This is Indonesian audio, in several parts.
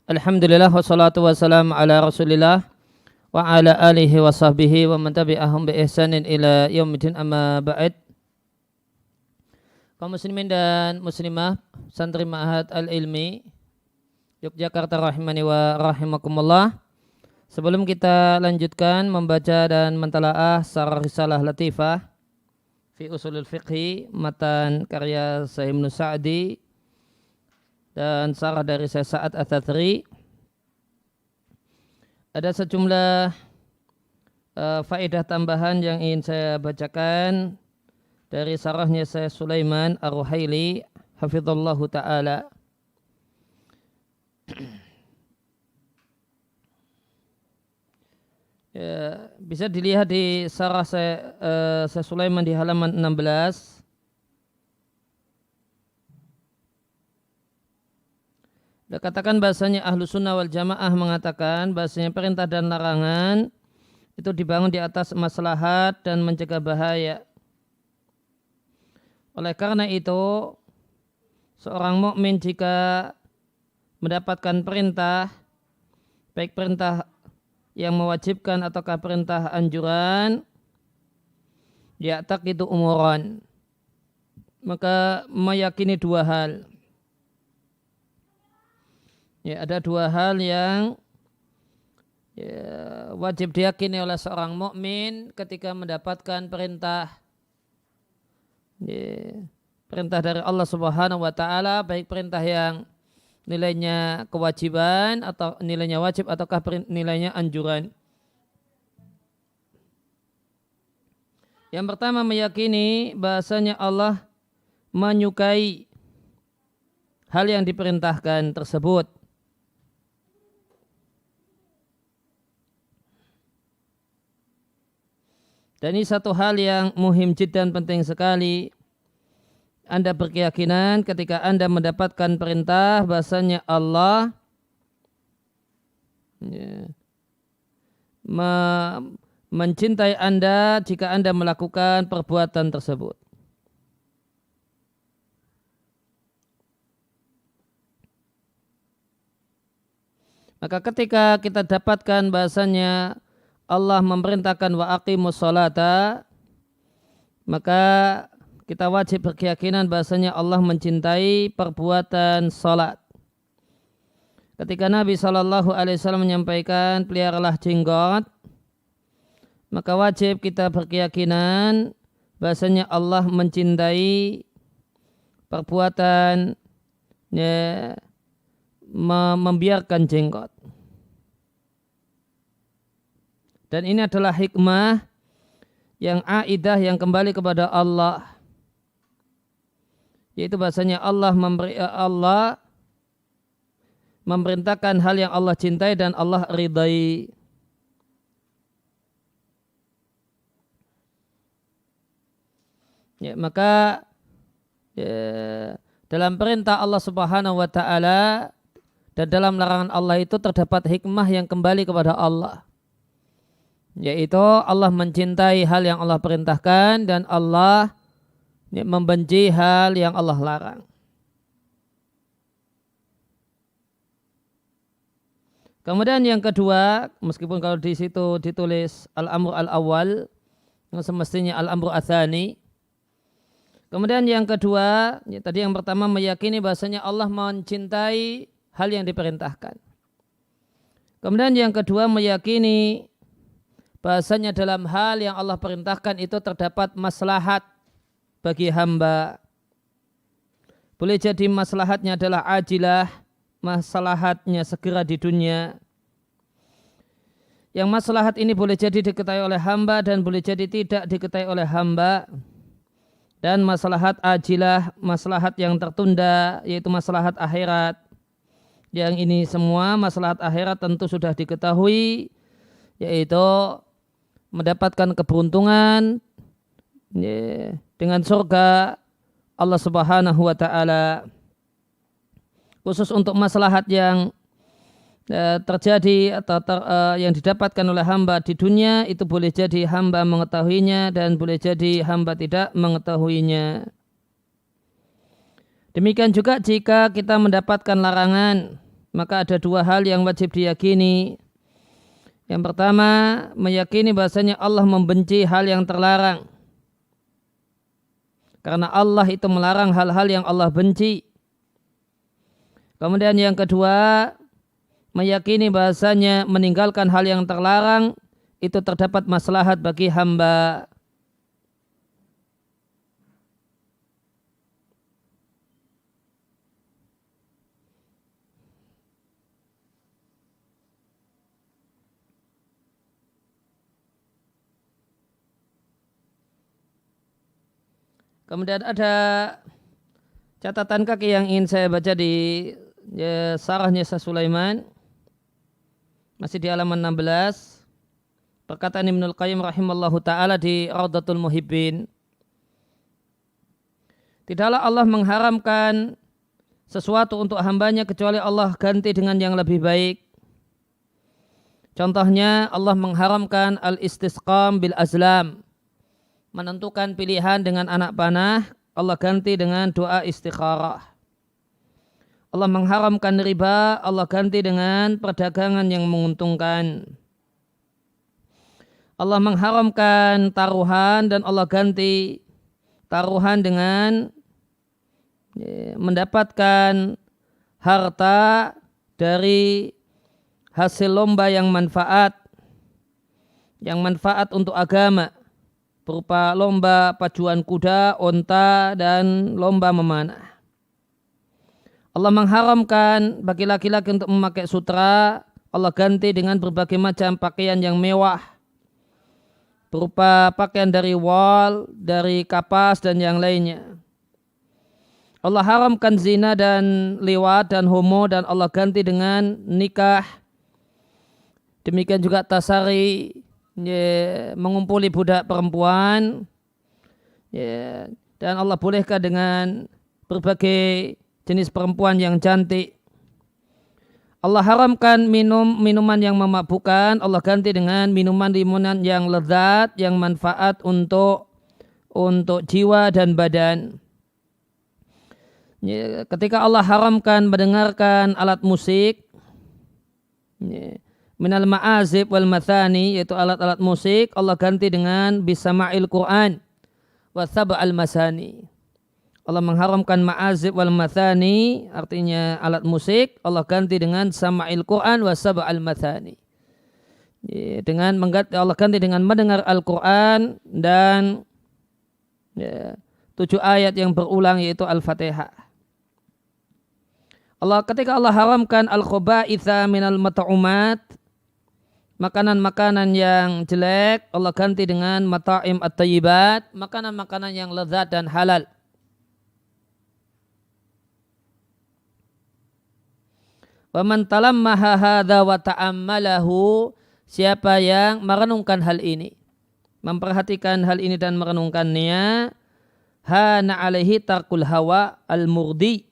Alhamdulillah wassalatu wassalamu ala Rasulillah wa ala alihi wa sahbihi wa man tabi'ahum bi ihsanin ila yaumil amma ba'd. Kaum muslimin dan muslimah santri Ma'had Al-Ilmi Yogyakarta rahimani wa rahimakumullah. Sebelum kita lanjutkan membaca dan mentalaah Syarah Risalah Latifah fi Ushulul Fiqhi matan karya Syekh Ibnu Sa'di dan syarah dari Syekh Sa'ad Ats-Tsatsri, ada sejumlah faedah tambahan yang ingin saya bacakan dari syarahnya Syekh Sulaiman Ar-Ruhaili hafizallahu ta'ala. Ya, bisa dilihat di syarah Syekh Sulaiman di halaman 16. Katakan bahasanya ahlu sunnah wal jamaah mengatakan bahasanya perintah dan larangan itu dibangun di atas maslahat dan mencegah bahaya. Oleh karena itu, seorang mukmin jika mendapatkan perintah, baik perintah yang mewajibkan ataukah perintah anjuran, ya tak itu umuran, maka meyakini dua hal. Ya, ada dua hal yang wajib diyakini oleh seorang mukmin ketika mendapatkan perintah perintah dari Allah Subhanahu wa taala, baik perintah yang nilainya kewajiban atau nilainya wajib ataukah nilainya anjuran. Yang pertama, meyakini bahasanya Allah menyukai hal yang diperintahkan tersebut. Dan ini satu hal yang muhim jiddan, penting sekali. Anda berkeyakinan ketika Anda mendapatkan perintah bahasanya Allah mencintai Anda jika Anda melakukan perbuatan tersebut. Maka ketika kita dapatkan bahasanya Allah memerintahkan wa aqimus sholata, maka kita wajib berkeyakinan bahasanya Allah mencintai perbuatan salat. Ketika Nabi SAW menyampaikan peliharalah jenggot, maka wajib kita berkeyakinan bahasanya Allah mencintai perbuatan membiarkan jenggot. Dan ini adalah hikmah yang aidah, yang kembali kepada Allah, yaitu bahasanya Allah memerintahkan hal yang Allah cintai dan Allah ridai. Ya, maka dalam perintah Allah Subhanahu wa taala dan dalam larangan Allah itu terdapat hikmah yang kembali kepada Allah, yaitu Allah mencintai hal yang Allah perintahkan dan Allah membenci hal yang Allah larang. Kemudian yang kedua, meskipun kalau di situ ditulis al-amru al-awwal, semestinya al-amru ats-tsani. Kemudian yang kedua, tadi yang pertama meyakini bahasanya Allah mencintai hal yang diperintahkan. Kemudian yang kedua meyakini bahasanya dalam hal yang Allah perintahkan itu terdapat maslahat bagi hamba. Boleh jadi maslahatnya adalah ajilah, maslahatnya segera di dunia. Yang maslahat ini boleh jadi diketahui oleh hamba dan boleh jadi tidak diketahui oleh hamba. Dan maslahat ajilah, maslahat yang tertunda, yaitu maslahat akhirat. Yang ini semua maslahat akhirat tentu sudah diketahui, yaitu mendapatkan keberuntungan dengan surga Allah Subhanahu wa taala. Khusus untuk maslahat yang terjadi atau yang didapatkan oleh hamba di dunia, itu boleh jadi hamba mengetahuinya dan boleh jadi hamba tidak mengetahuinya. Demikian juga jika kita mendapatkan larangan, maka ada dua hal yang wajib diyakini. Yang pertama, meyakini bahasanya Allah membenci hal yang terlarang. Karena Allah itu melarang hal-hal yang Allah benci. Kemudian yang kedua, meyakini bahasanya meninggalkan hal yang terlarang itu terdapat maslahat bagi hamba. Kemudian ada catatan kaki yang ingin saya baca di Sarahnya Syekh Sulaiman. Masih di halaman 16. Perkataan Ibnul Qayyim rahimallahu ta'ala di Raudatul Muhibbin. Tidaklah Allah mengharamkan sesuatu untuk hambanya kecuali Allah ganti dengan yang lebih baik. Contohnya Allah mengharamkan al-istisqam bil azlam. Menentukan pilihan dengan anak panah, Allah ganti dengan doa istikharah. Allah mengharamkan riba, Allah ganti dengan perdagangan yang menguntungkan. Allah mengharamkan taruhan dan Allah ganti taruhan dengan mendapatkan harta dari hasil lomba yang manfaat untuk agama. Berupa lomba pacuan kuda, onta, dan lomba memanah. Allah mengharamkan bagi laki-laki untuk memakai sutra. Allah ganti dengan berbagai macam pakaian yang mewah. Berupa pakaian dari wol, dari kapas, dan yang lainnya. Allah haramkan zina dan liwat dan homo, dan Allah ganti dengan nikah. Demikian juga tasari, mengumpuli budak perempuan, dan Allah bolehkan dengan berbagai jenis perempuan yang cantik. Allah haramkan minuman yang memabukkan, Allah ganti dengan minuman yang lezat, yang manfaat untuk jiwa dan badan. Ketika Allah haramkan mendengarkan alat musik, minal ma'azib wal mathani, yaitu alat-alat musik, Allah ganti dengan bisama'il Qur'an wa sab'al masani. Allah mengharamkan ma'azib wal mathani, artinya alat musik, Allah ganti dengan sama'il Qur'an wa sab'al mathani. Allah ganti dengan mendengar Al-Quran dan 7 ayat yang berulang, yaitu Al-Fatihah. Ketika Allah haramkan al-khaba'itha minal mata'umat, makanan-makanan yang jelek, Allah ganti dengan mata'im at-tayyibat, makanan-makanan yang lezat dan halal. Wa man talammaha hadza wa ta'ammalahu, siapa yang merenungkan hal ini, memperhatikan hal ini dan merenungkannya, hana alaihi tarkul hawa al-murdi,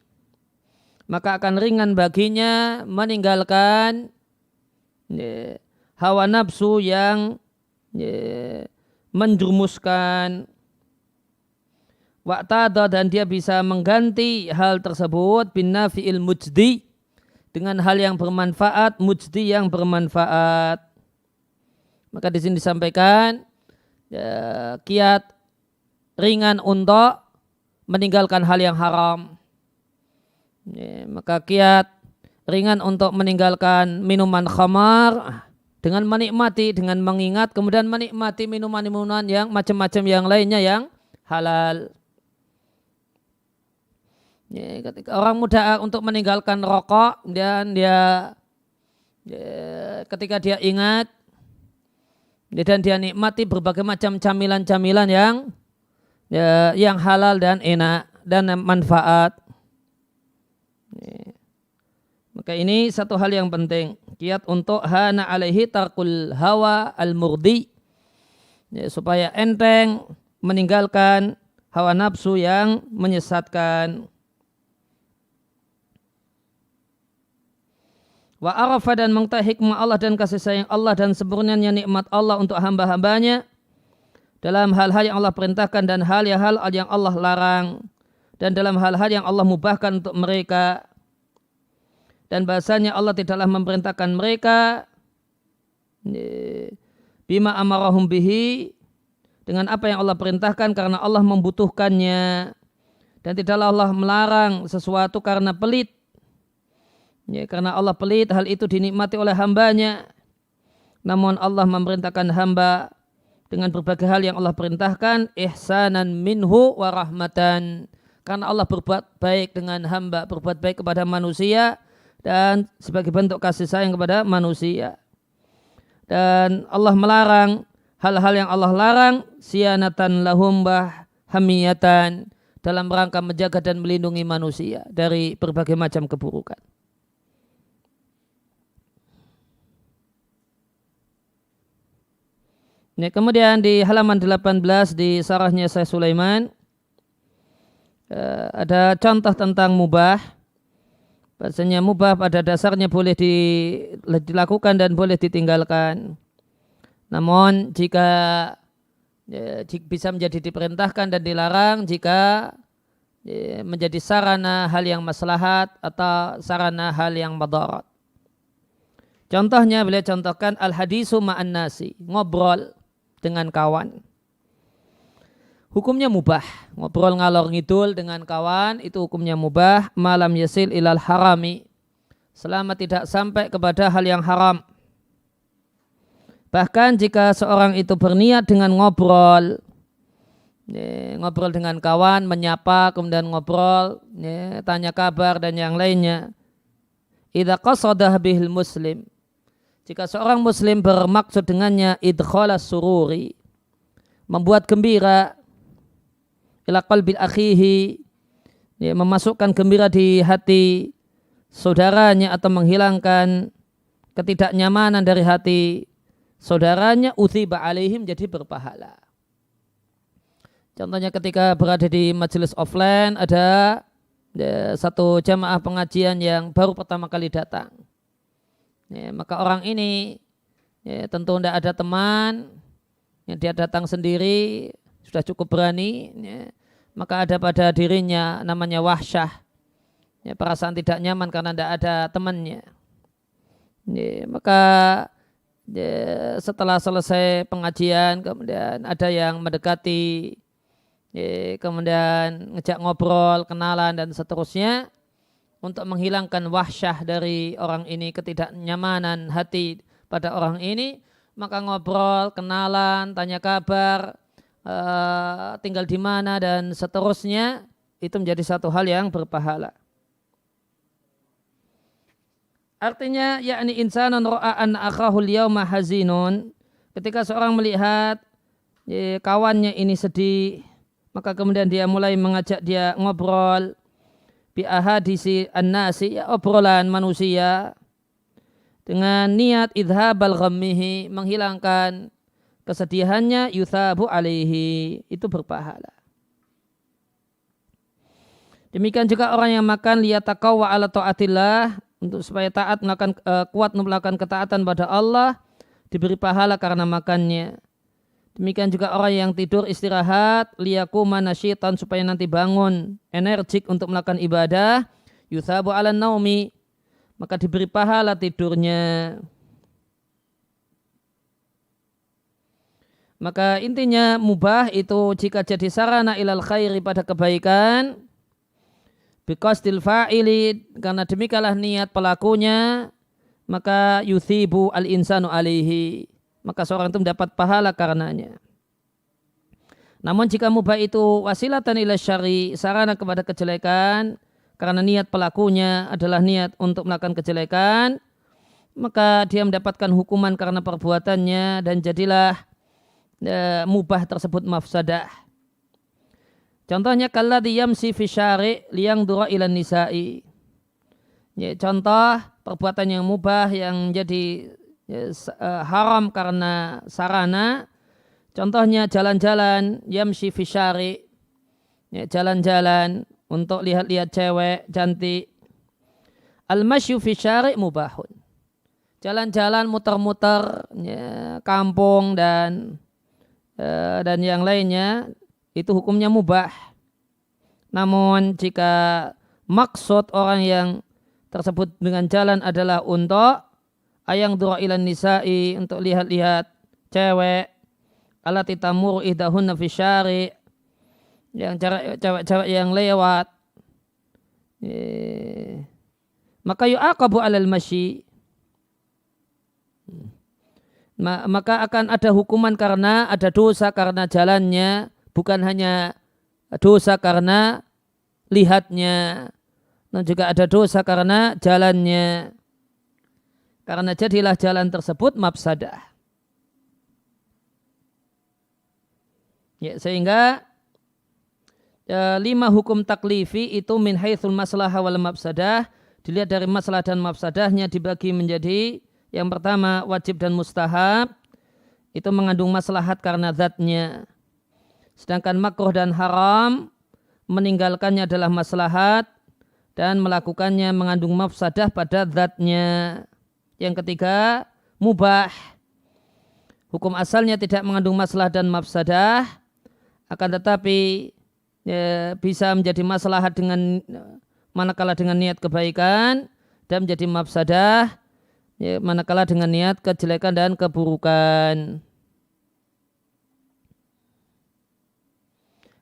maka akan ringan baginya meninggalkan hawa nafsu yang menjurumuskan. Wa'tada, dan dia bisa mengganti hal tersebut bin nafi'il mujdi, dengan hal yang bermanfaat, mujdi yang bermanfaat. Maka di sini disampaikan kiat ringan untuk meninggalkan hal yang haram. Maka kiat ringan untuk meninggalkan minuman khamar dengan menikmati, dengan mengingat, kemudian menikmati minuman-minuman yang macam-macam yang lainnya yang halal. Ketika orang muda untuk meninggalkan rokok, dan dia ketika dia ingat dan dia nikmati berbagai macam camilan-camilan yang halal dan enak dan manfaat. Maka ini satu hal yang penting, kiat untuk hana alaihi tarkul hawa al-murdi, supaya enteng meninggalkan hawa nafsu yang menyesatkan. Wa arafa, dan mengetahui hikmah Allah dan kasih sayang Allah dan sempurnanya nikmat Allah untuk hamba-hambanya dalam hal-hal yang Allah perintahkan dan hal-hal yang Allah larang, dan dalam hal-hal yang Allah mubahkan untuk mereka. dan bahasanya Allah tidaklah memerintahkan mereka bima amarahum bihi, dengan apa yang Allah perintahkan karena Allah membutuhkannya, dan tidaklah Allah melarang sesuatu karena pelit. Karena Allah pelit, hal itu dinikmati oleh hambanya. Namun Allah memerintahkan hamba dengan berbagai hal yang Allah perintahkan, ihsanan minhu wa rahmatan. Karena Allah berbuat baik dengan hamba, berbuat baik kepada manusia dan sebagai bentuk kasih sayang kepada manusia. Dan Allah melarang hal-hal yang Allah larang, sianatan lahum hamiyatan, dalam rangka menjaga dan melindungi manusia dari berbagai macam keburukan. Ini kemudian di halaman 18 di sarahnya Syekh Sulaiman ada contoh tentang mubah. Bahasanya mubah pada dasarnya boleh dilakukan dan boleh ditinggalkan. Namun jika bisa menjadi diperintahkan dan dilarang jika menjadi sarana hal yang maslahat atau sarana hal yang madarat. Contohnya beliau contohkan al-hadisu ma'an nasi, ngobrol dengan kawan. Hukumnya mubah. Ngobrol ngalor ngidul dengan kawan itu hukumnya mubah. Malam yasil ilal harami, selama tidak sampai kepada hal yang haram. Bahkan jika seorang itu berniat dengan ngobrol dengan kawan, menyapa, kemudian ngobrol, tanya kabar dan yang lainnya. Idza qasadah bihil muslim, jika seorang muslim bermaksud dengannya idkhalas sururi, membuat gembira, ila qalbil akhihi, memasukkan gembira di hati saudaranya atau menghilangkan ketidaknyamanan dari hati saudaranya, uthiba alaihim, jadi berpahala. Contohnya ketika berada di majelis offline, ada satu jamaah pengajian yang baru pertama kali datang. Maka orang ini tentu tidak ada teman, dia datang sendiri, sudah cukup berani, maka ada pada dirinya namanya wahsyah, perasaan tidak nyaman karena tidak ada temannya. Maka setelah selesai pengajian, kemudian ada yang mendekati, kemudian ngejak ngobrol, kenalan dan seterusnya, untuk menghilangkan wahsyah dari orang ini, ketidaknyamanan hati pada orang ini, maka ngobrol, kenalan, tanya kabar, tinggal di mana dan seterusnya, itu menjadi satu hal yang berpahala. Artinya yakni insanun ra'a an akhahul yauma hazinun, ketika seorang melihat kawannya ini sedih, maka kemudian dia mulai mengajak dia ngobrol bi ahadisi an-nasi, obrolan manusia, dengan niat idhabal ghammihi, menghilangkan kesedihannya, yuthabu alaihi, itu berpahala. Demikian juga orang yang makan liyataqawwa ala taatillah, untuk supaya taat melakukan kuat melakukan ketaatan pada Allah, diberi pahala karena makannya. Demikian juga orang yang tidur istirahat liyakuma nasyitan, supaya nanti bangun energik untuk melakukan ibadah, yuthabu ala naumi, maka diberi pahala tidurnya. Maka intinya mubah itu jika jadi sarana ilal khairi, pada kebaikan, biqasdil fa'ili, karena demikianlah niat pelakunya, maka yuthibu al insanu alaihi, maka seorang itu mendapat pahala karenanya. Namun jika mubah itu wasilatan ila syari, sarana kepada kejelekan, karena niat pelakunya adalah niat untuk melakukan kejelekan, maka dia mendapatkan hukuman karena perbuatannya, dan jadilah mubah tersebut mafsadah. Contohnya kalladzi yamsi fi syari' liyandura ilan nisa'i. Contoh perbuatan yang mubah yang jadi haram karena sarana. Contohnya jalan-jalan, yamsi fi syari', jalan-jalan untuk lihat-lihat cewek cantik. Al-masyu fi syari' mubahun. Jalan-jalan muter-muter kampung dan yang lainnya, itu hukumnya mubah. Namun jika maksud orang yang tersebut dengan jalan adalah untuk ayang dura ilan nisa'i, untuk lihat-lihat cewek, alati tamur idahunna fi syari', yang cewek-cewek yang lewat, maka yu'aqabu alal masyi, maka akan ada hukuman karena ada dosa karena jalannya, bukan hanya dosa karena lihatnya, dan juga ada dosa karena jalannya. Karena jadilah jalan tersebut mafsadah. Ya, sehingga 5 hukum taklifi itu min haitsul maslahah wal mafsadah, dilihat dari masalah dan mafsadahnya dibagi menjadi yang pertama wajib dan mustahab, itu mengandung maslahat karena zatnya. Sedangkan makruh dan haram meninggalkannya adalah maslahat dan melakukannya mengandung mafsadah pada zatnya. Yang ketiga, mubah. Hukum asalnya tidak mengandung masalah dan mafsadah, akan tetapi bisa menjadi maslahat dengan manakala dengan niat kebaikan, dan menjadi mafsadah manakala dengan niat kejelekan dan keburukan.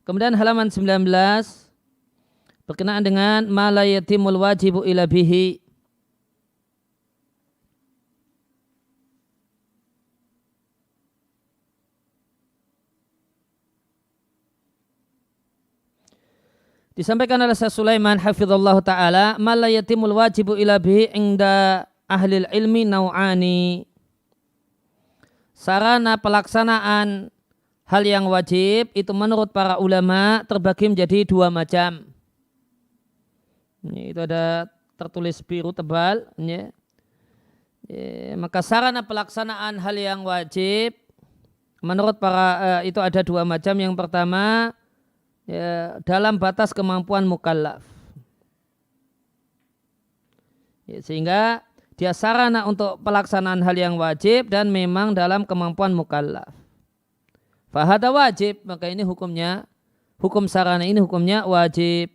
Kemudian halaman 19 berkenaan dengan ma la yatimul wajibu ila bihi. Disampaikan oleh Syekh Sulaiman hafizallahu taala, ma la yatimul wajibu ila bihi inda ahli ilmi nau'ani. Sarana pelaksanaan hal yang wajib itu menurut para ulama terbagi menjadi 2 macam. Itu ada tertulis biru tebal. Maka sarana pelaksanaan hal yang wajib menurut para itu ada 2 macam. Yang pertama, dalam batas kemampuan mukallaf. Sehingga dia sarana untuk pelaksanaan hal yang wajib dan memang dalam kemampuan mukallaf. Fahada wajib, maka ini hukumnya, hukum sarana ini hukumnya wajib.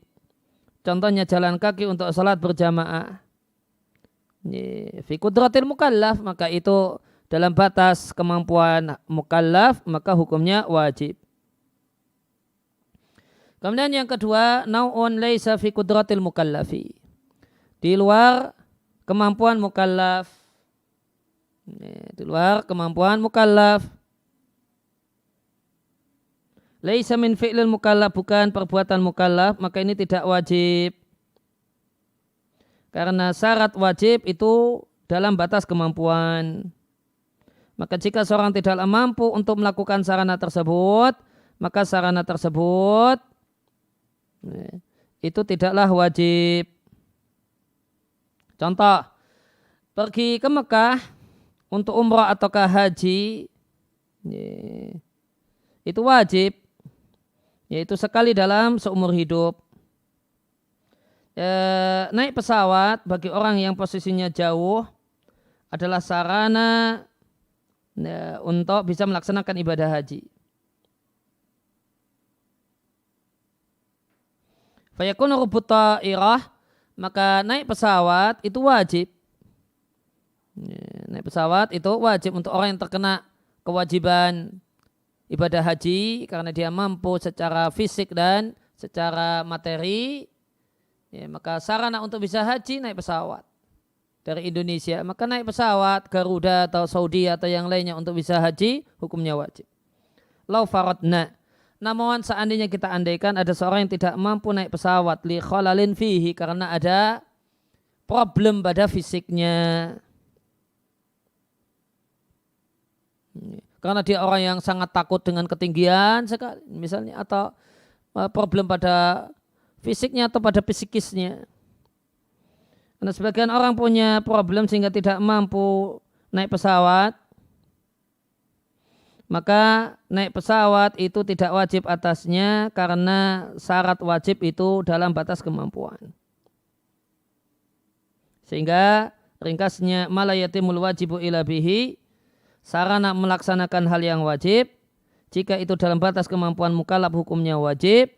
Contohnya jalan kaki untuk salat berjamaah. Fi qudratil mukallaf, maka itu dalam batas kemampuan mukallaf, maka hukumnya wajib. Kemudian yang kedua, nau'un laisa fi qudratil mukallafi. Di luar kemampuan mukallaf. Di luar kemampuan mukallaf. Laisa min fi'lil mukallaf, bukan perbuatan mukallaf, maka ini tidak wajib. Karena syarat wajib itu dalam batas kemampuan. Maka jika seorang tidaklah mampu untuk melakukan sarana tersebut, maka sarana tersebut itu tidaklah wajib. Contoh, pergi ke Mekah untuk umrah ataukah haji, itu wajib, yaitu sekali dalam seumur hidup. Naik pesawat bagi orang yang posisinya jauh adalah sarana untuk bisa melaksanakan ibadah haji. Fayakun rubut ta'irah, maka naik pesawat itu wajib. Naik pesawat itu wajib untuk orang yang terkena kewajiban ibadah haji karena dia mampu secara fisik dan secara materi. Maka sarana untuk bisa haji naik pesawat dari Indonesia. Maka naik pesawat Garuda atau Saudi atau yang lainnya untuk bisa haji, hukumnya wajib. Lau faradna. Namun seandainya kita andaikan ada seorang yang tidak mampu naik pesawat li khalalin fihi, karena ada problem pada fisiknya. Karena dia orang yang sangat takut dengan ketinggian sekali, misalnya, atau problem pada fisiknya atau pada psikisnya. Karena sebagian orang punya problem sehingga tidak mampu naik pesawat, maka naik pesawat itu tidak wajib atasnya karena syarat wajib itu dalam batas kemampuan. Sehingga ringkasnya ma la yatimul wajibu ila bihi, sarana melaksanakan hal yang wajib, jika itu dalam batas kemampuan mukallaf hukumnya wajib,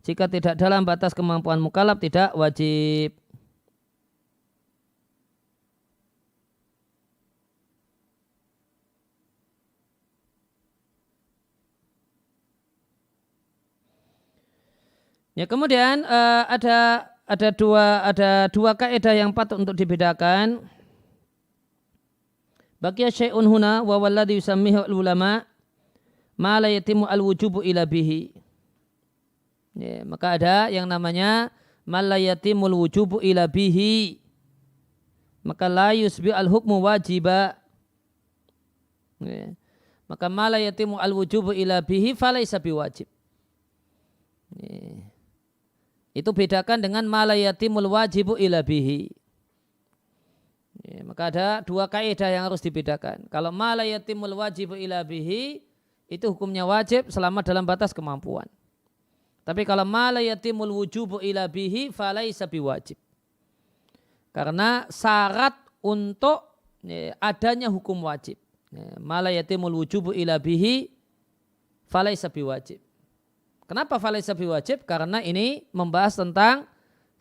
jika tidak dalam batas kemampuan mukallaf tidak wajib. Ya, kemudian ada dua kaidah yang patut untuk dibedakan. Baqiya syai'un huna wa walladhi yusammihu ulama ma la yatimu al-wujubu ila bihi. Ya, maka ada yang namanya ma la yatimul wujubu ila bihi. Maka la yusbi al-hukmu wajiba. Ya. Maka ma la yatimu al-wujubu ila bihi falaysa biwajib. Ya. Itu bedakan dengan ma la yatimul wajibu ila bihi. Ya, maka ada dua kaidah yang harus dibedakan. Kalau ma la yatimul wajibu ila bihi, itu hukumnya wajib selama dalam batas kemampuan. Tapi kalau ma la yatimul wujubu ila bihi falaysa biwajib. Karena syarat untuk adanya hukum wajib. Ma la yatimul wujubu ila bihi falaysa biwajib. Kenapa falaysa biwajib? Karena ini membahas tentang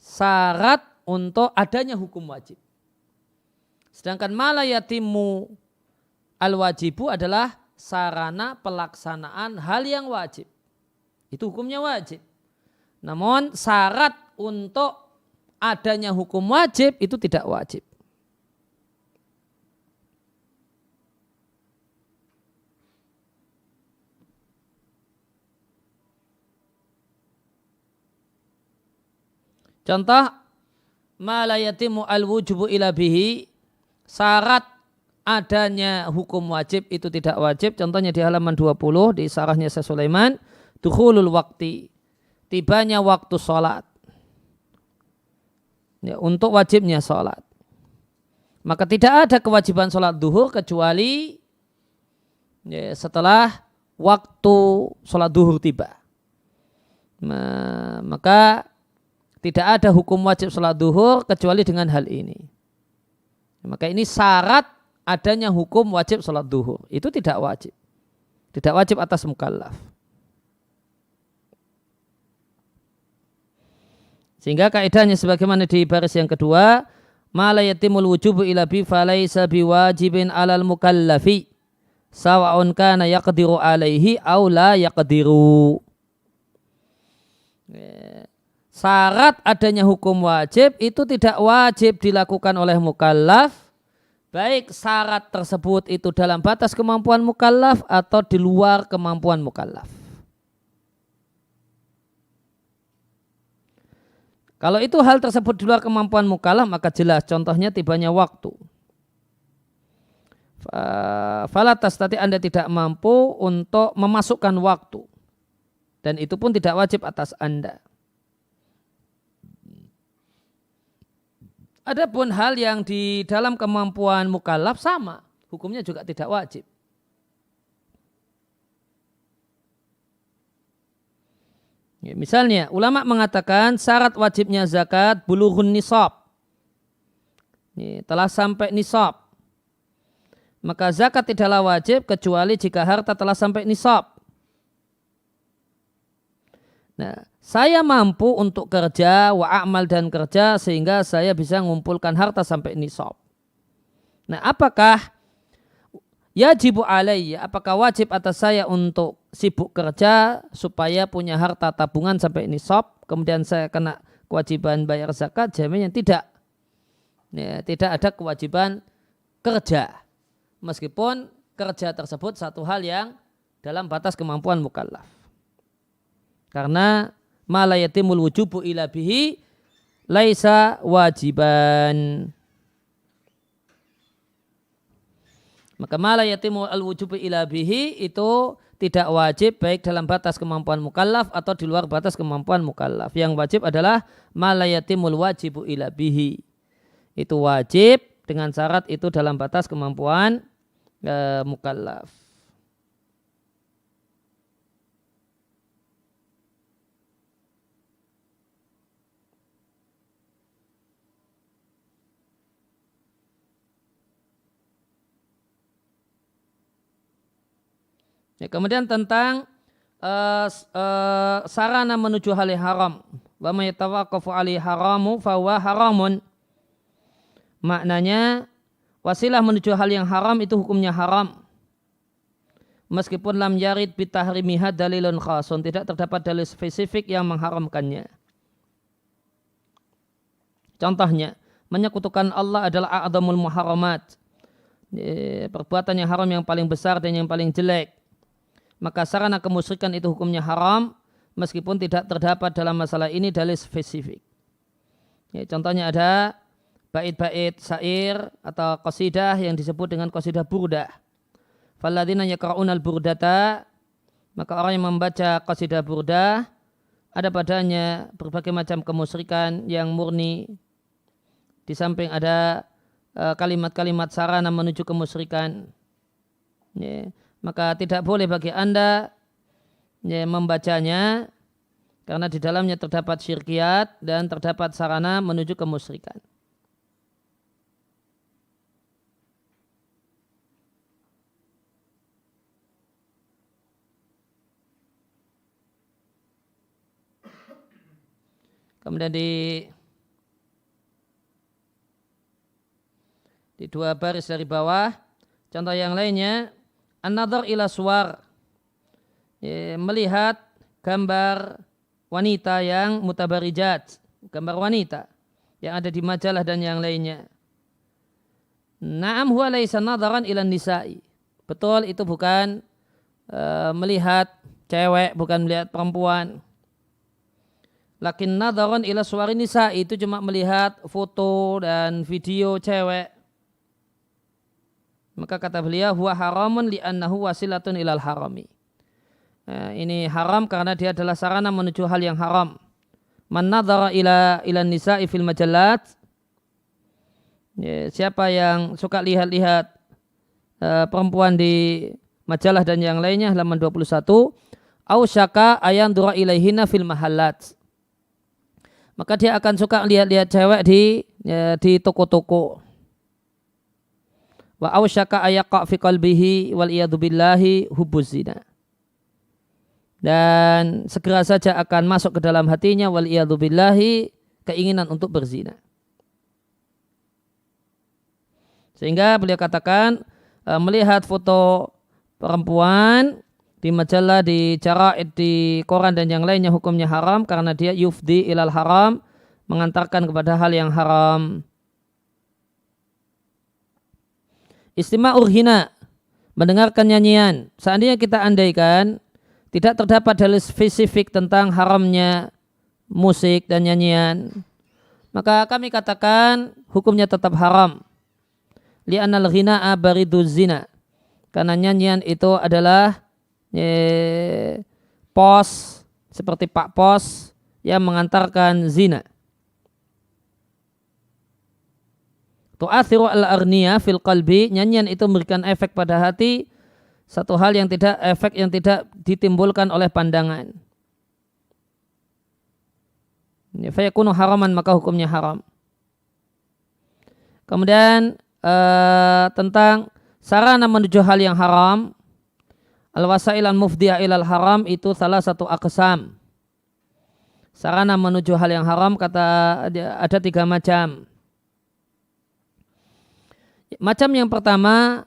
syarat untuk adanya hukum wajib. Sedangkan ma la yatimu al-wajibu adalah sarana pelaksanaan hal yang wajib. Itu hukumnya wajib. Namun syarat untuk adanya hukum wajib itu tidak wajib. Contoh, ma la yatimu al-wujubu ila bihi, syarat adanya hukum wajib itu tidak wajib. Contohnya di halaman 20 di sarahnya Syekh Sulaiman, dukhulul waqti, tibanya waktu sholat. Ya, untuk wajibnya sholat. Maka tidak ada kewajiban sholat duhur kecuali ya, setelah waktu sholat duhur tiba. Maka tidak ada hukum wajib sholat duhur kecuali dengan hal ini. Maka ini syarat adanya hukum wajib sholat duhur. Itu tidak wajib. Tidak wajib atas mukallaf. Sehingga kaidahnya sebagaimana di baris yang kedua, ma la yatimul wujubu ila bi falaysa biwajibin alal mukallafi sawa'un kana yaqdiru alaihi aw la yaqdiru. Syarat adanya hukum wajib itu tidak wajib dilakukan oleh mukallaf, baik syarat tersebut itu dalam batas kemampuan mukallaf atau di luar kemampuan mukallaf. Kalau itu hal tersebut di luar kemampuan mukallaf, maka jelas contohnya tibanya waktu. Falatas tadi Anda tidak mampu untuk memasukkan waktu. Dan itu pun tidak wajib atas Anda. Adapun hal yang di dalam kemampuan mukallaf sama, hukumnya juga tidak wajib. Ya, misalnya ulama mengatakan syarat wajibnya zakat bulughun nisab. Ya, telah sampai nisab. Maka zakat tidaklah wajib kecuali jika harta telah sampai nisab. Nah, saya mampu untuk kerja, wa amal dan kerja sehingga saya bisa mengumpulkan harta sampai nisab. Nah, apakah yajibu alayya, apakah wajib atas saya untuk sibuk kerja supaya punya harta tabungan sampai nisab, kemudian saya kena kewajiban bayar zakat? Jawabnya tidak. Ya, tidak ada kewajiban kerja. Meskipun kerja tersebut satu hal yang dalam batas kemampuan mukallaf. Karena ma la yatimul wujubu ila bihi laisa wajiban. Maka ma la yatimul wujubu ila bihi itu tidak wajib baik dalam batas kemampuan mukallaf atau di luar batas kemampuan mukallaf. Yang wajib adalah ma la yatimul wajibu ila bihi. Itu wajib dengan syarat itu dalam batas kemampuan mukallaf. Ya, kemudian tentang sarana menuju hal yang haram. Wa may yatawaqqafu 'alaihi haramu fa huwa haramun. Maknanya wasilah menuju hal yang haram itu hukumnya haram. meskipun lam yarid bitahrimiha dalilun khasun, tidak terdapat dalil spesifik yang mengharamkannya. Contohnya, menyekutukan Allah adalah a'zamul muharramat, perbuatan yang haram yang paling besar dan yang paling jelek. Maka sarana kemusyrikan itu hukumnya haram meskipun tidak terdapat dalam masalah ini dalil spesifik. Contohnya ada bait-bait syair atau qasidah yang disebut dengan qasidah burdah. Falladzina yaqra'unal burdata, maka orang yang membaca qasidah burdah ada padanya berbagai macam kemusyrikan yang murni. Di samping ada kalimat-kalimat sarana menuju kemusyrikan. Maka tidak boleh bagi Anda membacanya karena di dalamnya terdapat syirkiyat dan terdapat sarana menuju kemusyrikan. Kemudian di dua baris dari bawah, contoh yang lainnya, an-nadhar ila suwar, melihat gambar wanita yang mutabarijat, gambar wanita yang ada di majalah dan yang lainnya. Na'am huwa laisa nadharan ila nisa'i. Betul, itu bukan melihat cewek, bukan melihat perempuan. Lakin nadharan ila suwari nisa'i, itu cuma melihat foto dan video cewek. Maka kata beliau, huwa haramun li'annahu wasilatun ilal harami. Ini haram karena dia adalah sarana menuju hal yang haram. Man nadhara ila nisa'i fil majallat, siapa yang suka lihat-lihat perempuan di majalah dan yang lainnya, halaman 21, au syaka ayan dura ilaihina fil mahallat, maka dia akan suka lihat-lihat cewek di toko-toko. Wa ausyaka ayaqa fi qalbihi wal iyadu billahi hubbuz zina. Dan segera saja akan masuk ke dalam hatinya wal iyadu billahi, keinginan untuk berzina. Sehingga beliau katakan melihat foto perempuan di majalah, di jaraid, di koran dan yang lainnya hukumnya haram karena dia yufdi ilal haram, mengantarkan kepada hal yang haram. Istima'ur hina, mendengarkan nyanyian. Seandainya kita andaikan tidak terdapat dalil spesifik tentang haramnya musik dan nyanyian, maka kami katakan hukumnya tetap haram. Li'annal ghina'a bariduz zina, karena nyanyian itu adalah pos, seperti pak pos yang mengantarkan zina. Tu'athiru al-arniya fil qalbi, nyanyian itu memberikan efek pada hati, satu hal yang tidak ditimbulkan oleh pandangan. Fayakunu haraman, maka hukumnya haram. Kemudian tentang sarana menuju hal yang haram, al-wasail al-mufdiyah ilal haram itu salah satu aqsam. Sarana menuju hal yang haram ada 3 macam. Macam yang pertama,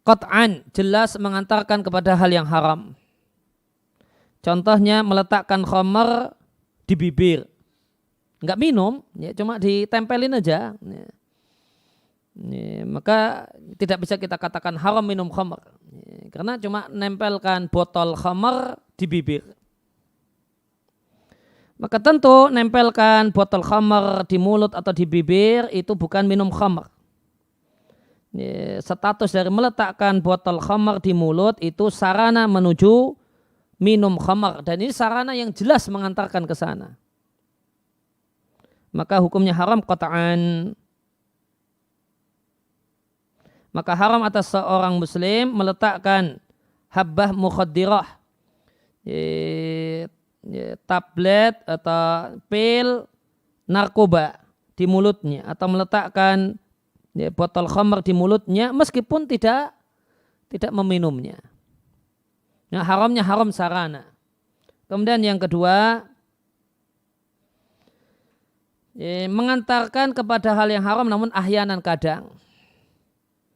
qat'an, jelas mengantarkan kepada hal yang haram. Contohnya meletakkan khamar di bibir. Enggak minum, ya, cuma ditempelin aja. Ya. Maka tidak bisa kita katakan haram minum khamar. Ya, karena cuma nempelkan botol khamar di bibir. Maka tentu nempelkan botol khamar di mulut atau di bibir itu bukan minum khamar. Status dari meletakkan botol khamar di mulut itu sarana menuju minum khamar, dan ini sarana yang jelas mengantarkan ke sana. Maka hukumnya haram qat'an. Maka haram atas seorang muslim meletakkan habbah mukhaddirah, tablet atau pil narkoba di mulutnya, atau meletakkan botol khamar di mulutnya meskipun tidak meminumnya. Nah, haramnya haram sarana. Kemudian yang kedua, mengantarkan kepada hal yang haram namun ahyanan kadang.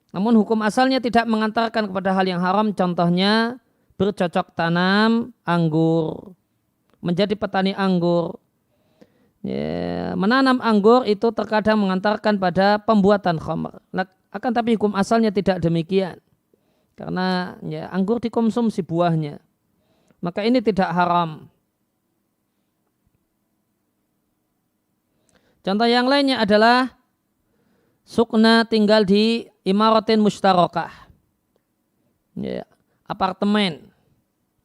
Namun hukum asalnya tidak mengantarkan kepada hal yang haram, contohnya bercocok tanam anggur, menjadi petani anggur. Ya, menanam anggur itu terkadang mengantarkan pada pembuatan khamr. Akan tapi hukum asalnya tidak demikian. Karena ya, anggur dikonsumsi buahnya. Maka ini tidak haram. Contoh yang lainnya adalah sukna tinggal di imaratin mustarokah. Ya, apartemen.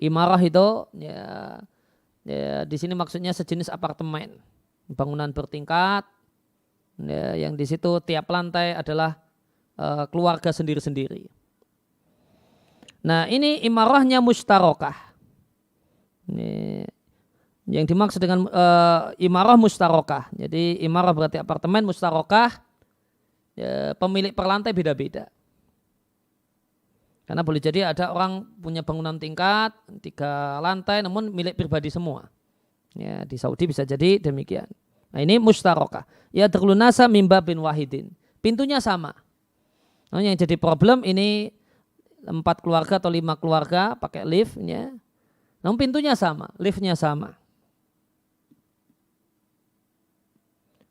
Imarah itu ya, di sini maksudnya sejenis apartemen. Bangunan bertingkat ya, yang di situ tiap lantai adalah keluarga sendiri-sendiri. Nah, ini imarahnya mustarokah. Ini yang dimaksud dengan imarah mustarokah. Jadi imarah berarti apartemen, mustarokah ya, pemilik per lantai beda-beda. Karena boleh jadi ada orang punya bangunan tingkat 3 lantai namun milik pribadi semua. Ya, di Saudi bisa jadi demikian. Nah, ini mustarokah. Ya terlunasa mimba bin wahidin. Pintunya sama. Nah, yang jadi problem ini 4 keluarga atau 5 keluarga pakai liftnya. Namun pintunya sama, liftnya sama.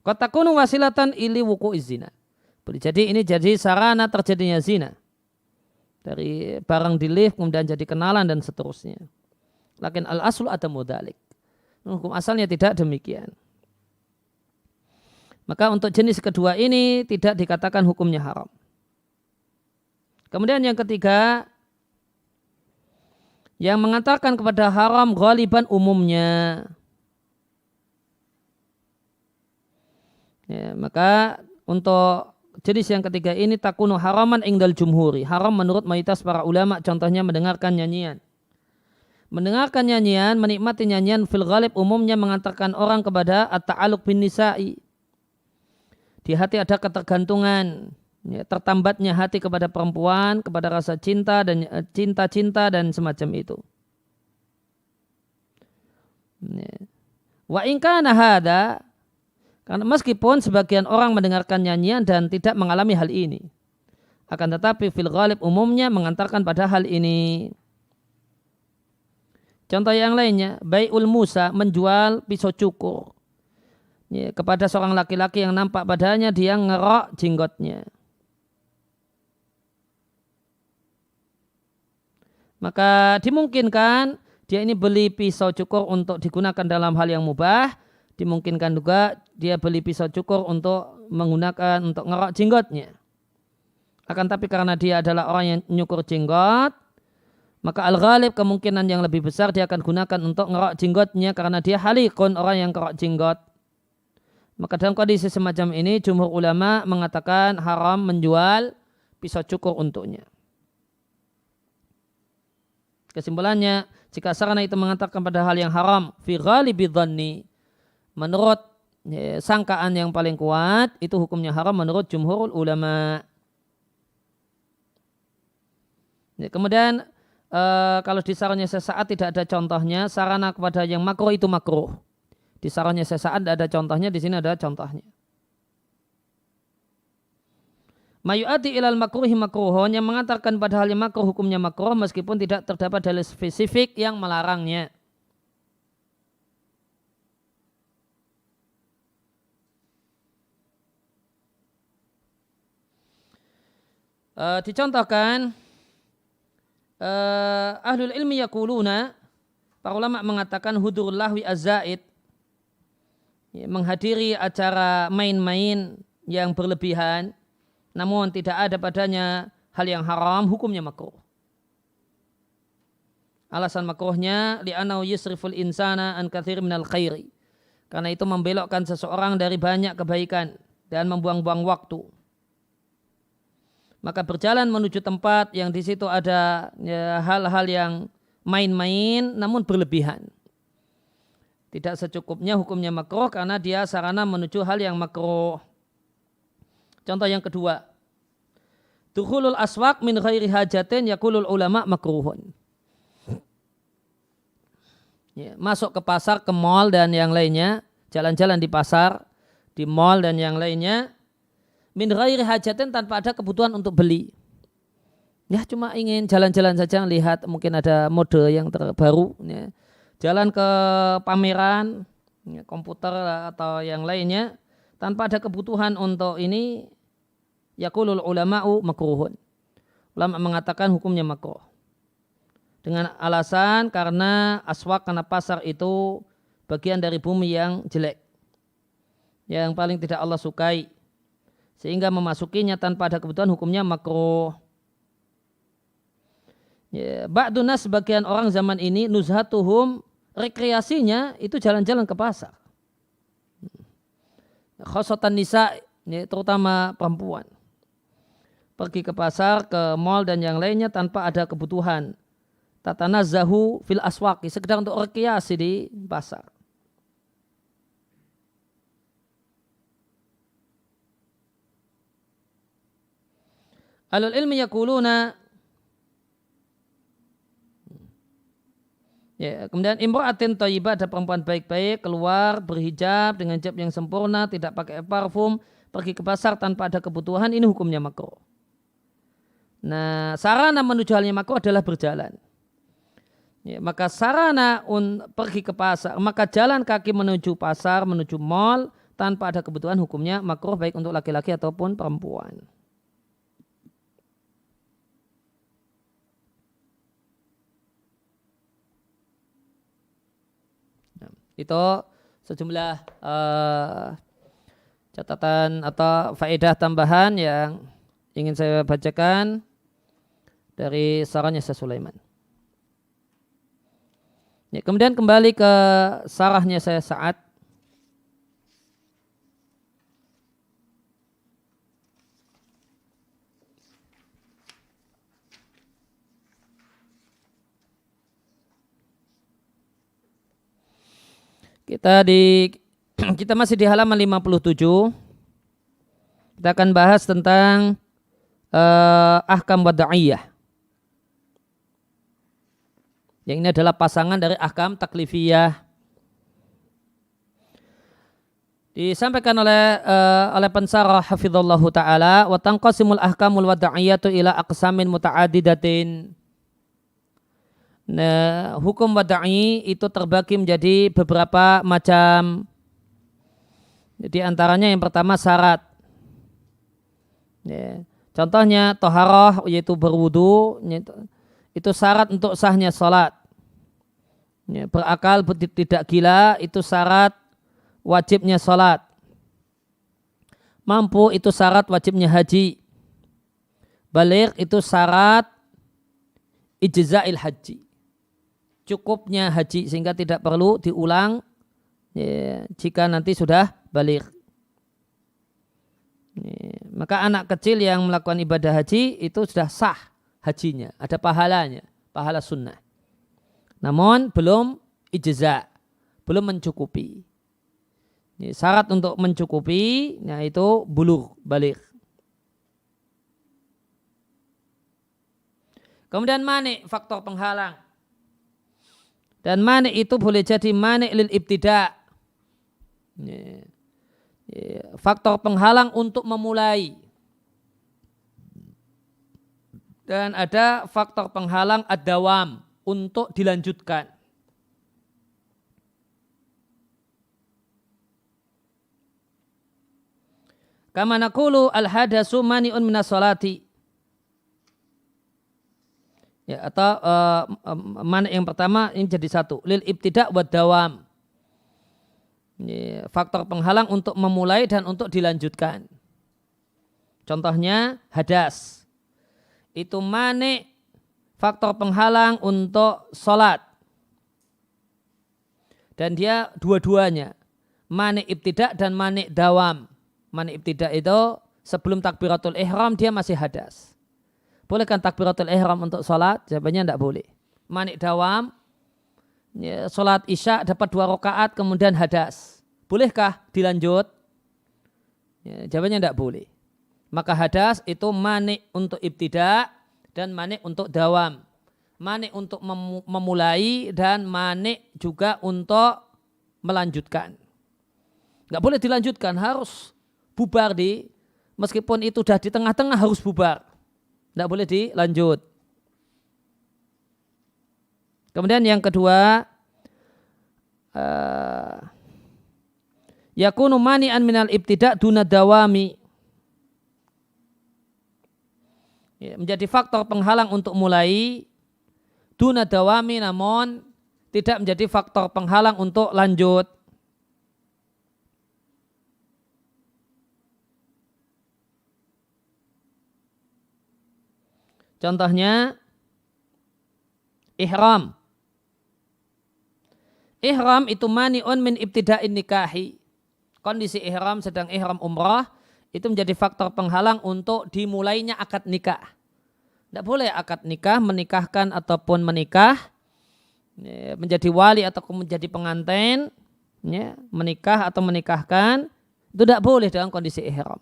Qatakunu wasilatan ili wuku izina. Boleh jadi ini jadi sarana terjadinya zina. Dari barang di lift kemudian jadi kenalan dan seterusnya. Lakin al-aslu adamu dzalik. Hukum asalnya tidak demikian. Maka untuk jenis kedua ini tidak dikatakan hukumnya haram. Kemudian yang ketiga, yang mengantarkan kepada haram ghaliban umumnya. Ya, maka untuk jenis yang ketiga ini takunu haraman ingdal jumhuri. Haram menurut mayoritas para ulama, contohnya mendengarkan nyanyian. Mendengarkan nyanyian, menikmati nyanyian fil ghalib umumnya mengantarkan orang kepada at-ta'alluq bin nisa'i. Di hati ada ketergantungan, ya, tertambatnya hati kepada perempuan, kepada rasa cinta dan cinta-cinta dan semacam itu. Ya. Wa in kana hadza, karena meskipun sebagian orang mendengarkan nyanyian dan tidak mengalami hal ini, akan tetapi fil ghalib umumnya mengantarkan pada hal ini. Contoh yang lainnya, bai'ul Musa, menjual pisau cukur ya, kepada seorang laki-laki yang nampak padanya dia ngerok jenggotnya. Maka dimungkinkan dia ini beli pisau cukur untuk digunakan dalam hal yang mubah. Dimungkinkan juga dia beli pisau cukur untuk menggunakan untuk ngerok jenggotnya. Akan tapi karena dia adalah orang yang nyukur jenggot, maka al-ghalib kemungkinan yang lebih besar dia akan gunakan untuk ngerok jenggotnya karena dia halikun, orang yang ngerok jenggot. Maka dalam kondisi semacam ini jumhur ulama mengatakan haram menjual pisau cukur untuknya. Kesimpulannya, jika sarana itu mengantarkan pada hal yang haram fi ghalibi dhanni, menurut sangkaan yang paling kuat, itu hukumnya haram menurut jumhurul ulama. Kemudian kalau di sarana sesaat tidak ada contohnya, sarana kepada yang makruh itu makruh. Di sarana sesaat tidak ada contohnya, di sini ada contohnya. Mayu'ati ilal makruhi makruhun, yang mengantarkan pada hal yang makruh hukumnya makruh meskipun tidak terdapat dalil spesifik yang melarangnya. Dicontohkan ahlul ilmi yaquluna, para ulama mengatakan hudurul lahwi az-zaid, ya, menghadiri acara main-main yang berlebihan namun tidak ada padanya hal yang haram, hukumnya makruh. Alasan makruhnya li'annahu yusriful insana an katsir minal khairi, karena itu membelokkan seseorang dari banyak kebaikan dan membuang-buang waktu. Maka berjalan menuju tempat yang di situ ada ya, hal-hal yang main-main namun berlebihan, tidak secukupnya, hukumnya makruh karena dia sarana menuju hal yang makruh. Contoh yang kedua, dukhulul aswaq min ghairi hajatin yaqulul ulama makruhun. Ya, masuk ke pasar, ke mall dan yang lainnya, jalan-jalan di pasar, di mall dan yang lainnya, min ghairi hajatin tanpa ada kebutuhan untuk beli. Ya cuma ingin jalan-jalan saja, lihat mungkin ada mode yang terbaru, ya. Jalan ke pameran, ya, komputer atau yang lainnya, tanpa ada kebutuhan untuk ini, yaqulul ulama'u makruhun. Ulama mengatakan hukumnya makruh. Dengan alasan karena aswak, karena pasar itu bagian dari bumi yang jelek, yang paling tidak Allah sukai, sehingga memasukinya tanpa ada kebutuhan hukumnya makruh. Ya, ba'dunas sebagian orang zaman ini nuzhatuhum, rekreasinya itu jalan-jalan ke pasar. Khosotan nisa, ya, terutama perempuan. Pergi ke pasar, ke mal dan yang lainnya tanpa ada kebutuhan. Tatanazzahu fil aswaqi, sekedar untuk rekreasi di pasar. Alul ilmi yaquluna, ya, kemudian imra'atin thayyibah, ada perempuan baik-baik keluar berhijab dengan hijab yang sempurna, tidak pakai parfum, pergi ke pasar tanpa ada kebutuhan, ini hukumnya makruh. Nah, sarana menuju halnya makruh adalah berjalan. Ya, maka sarana pergi ke pasar, maka jalan kaki menuju pasar, menuju mal tanpa ada kebutuhan hukumnya makruh, baik untuk laki-laki ataupun perempuan. Itu sejumlah catatan atau faedah tambahan yang ingin saya bacakan dari sarannya Syekh Sulaiman. Ya, kemudian kembali ke sarahnya saya Sa'ad. Kita masih di halaman 57. Kita akan bahas tentang ahkam wada'iyah. Yang ini adalah pasangan dari ahkam taklifiyah. Disampaikan oleh pensarah hafizallahu taala, wa tanqasimul ahkamul wada'iyatu ila aqsamin muta'addidatin. Nah, hukum wada'i itu terbagi menjadi beberapa macam. Di antaranya yang pertama syarat. Ya. Contohnya toharoh, yaitu berwudu, itu syarat untuk sahnya salat. Ya, berakal, tidak gila, itu syarat wajibnya salat. Mampu, itu syarat wajibnya haji. Baligh, itu syarat ijza'il haji, cukupnya haji, sehingga tidak perlu diulang, ya, jika nanti sudah baligh. Ya, maka anak kecil yang melakukan ibadah haji itu sudah sah hajinya, ada pahalanya, pahala sunnah. Namun belum ijza', belum mencukupi. Ya, syarat untuk mencukupi, nah itu bulugh, baligh. Kemudian mani, faktor penghalang. Dan mani itu boleh jadi mani lil ibtida'. Faktor penghalang untuk memulai. Dan ada faktor penghalang ad-dawam, untuk dilanjutkan. Kama naqulu al-hadasu mani'un minas salati. Ya, atau mana yang pertama ini jadi satu, lil ibtida' wad dawam. Ya, faktor penghalang untuk memulai dan untuk dilanjutkan. Contohnya hadas. Itu mani, faktor penghalang untuk sholat. Dan dia dua-duanya, mani ibtida' dan mani dawam. Mani ibtida' itu sebelum takbiratul ihram dia masih hadas. Bolehkan takbiratul ihram untuk sholat? Jawabannya tidak boleh. Mani dawam, ya, sholat isya dapat 2 rakaat kemudian hadas. Bolehkah dilanjut? Ya, jawabannya tidak boleh. Maka hadas itu mani untuk ibtida' dan mani untuk dawam. Mani untuk memulai dan mani juga untuk melanjutkan. Nggak boleh dilanjutkan, harus bubar meskipun itu sudah di tengah-tengah harus bubar. tidak boleh dilanjut. Kemudian yang kedua, yakunu mani'an minal ibtida' duna dawami. Ya, menjadi faktor penghalang untuk mulai duna dawami, namun tidak menjadi faktor penghalang untuk lanjut. Contohnya ihram. Ihram itu mani'un min ibtida'in nikahi. Kondisi ihram sedang ihram umrah itu menjadi faktor penghalang untuk dimulainya akad nikah. Tidak boleh akad nikah, menikahkan ataupun menikah, menjadi wali atau menjadi pengantin, menikah atau menikahkan, itu tidak boleh dalam kondisi ihram.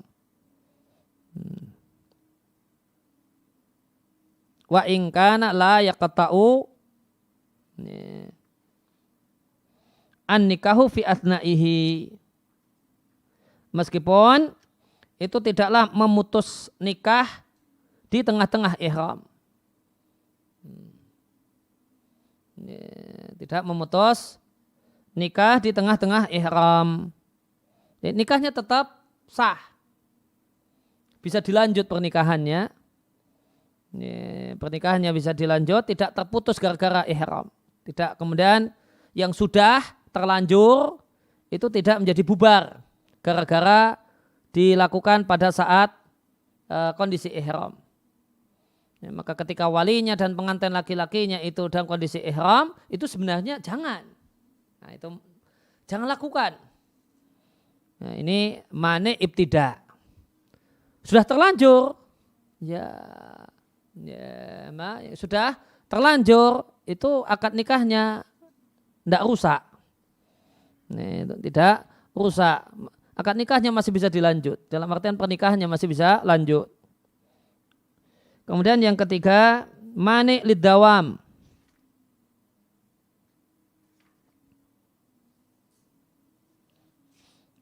Wa in kana la yaqta'u an nikahu fi athnaihi. Meskipun itu tidaklah memutus nikah di tengah-tengah ihram. Tidak memutus nikah di tengah-tengah ihram. Nikahnya tetap sah. Bisa dilanjut pernikahannya. Pernikahannya bisa dilanjut, tidak terputus gara-gara ihram. Tidak kemudian yang sudah terlanjur itu tidak menjadi bubar gara-gara dilakukan pada saat kondisi ihram. Maka ketika walinya dan pengantin laki-lakinya itu dalam kondisi ihram, itu sebenarnya jangan. Nah, itu jangan lakukan. Nah, ini mane ibtida. Sudah terlanjur, sudah terlanjur, itu akad nikahnya tidak rusak. Itu tidak rusak. Akad nikahnya masih bisa dilanjut. Dalam artian pernikahannya masih bisa lanjut. Kemudian yang ketiga, mani liddawam.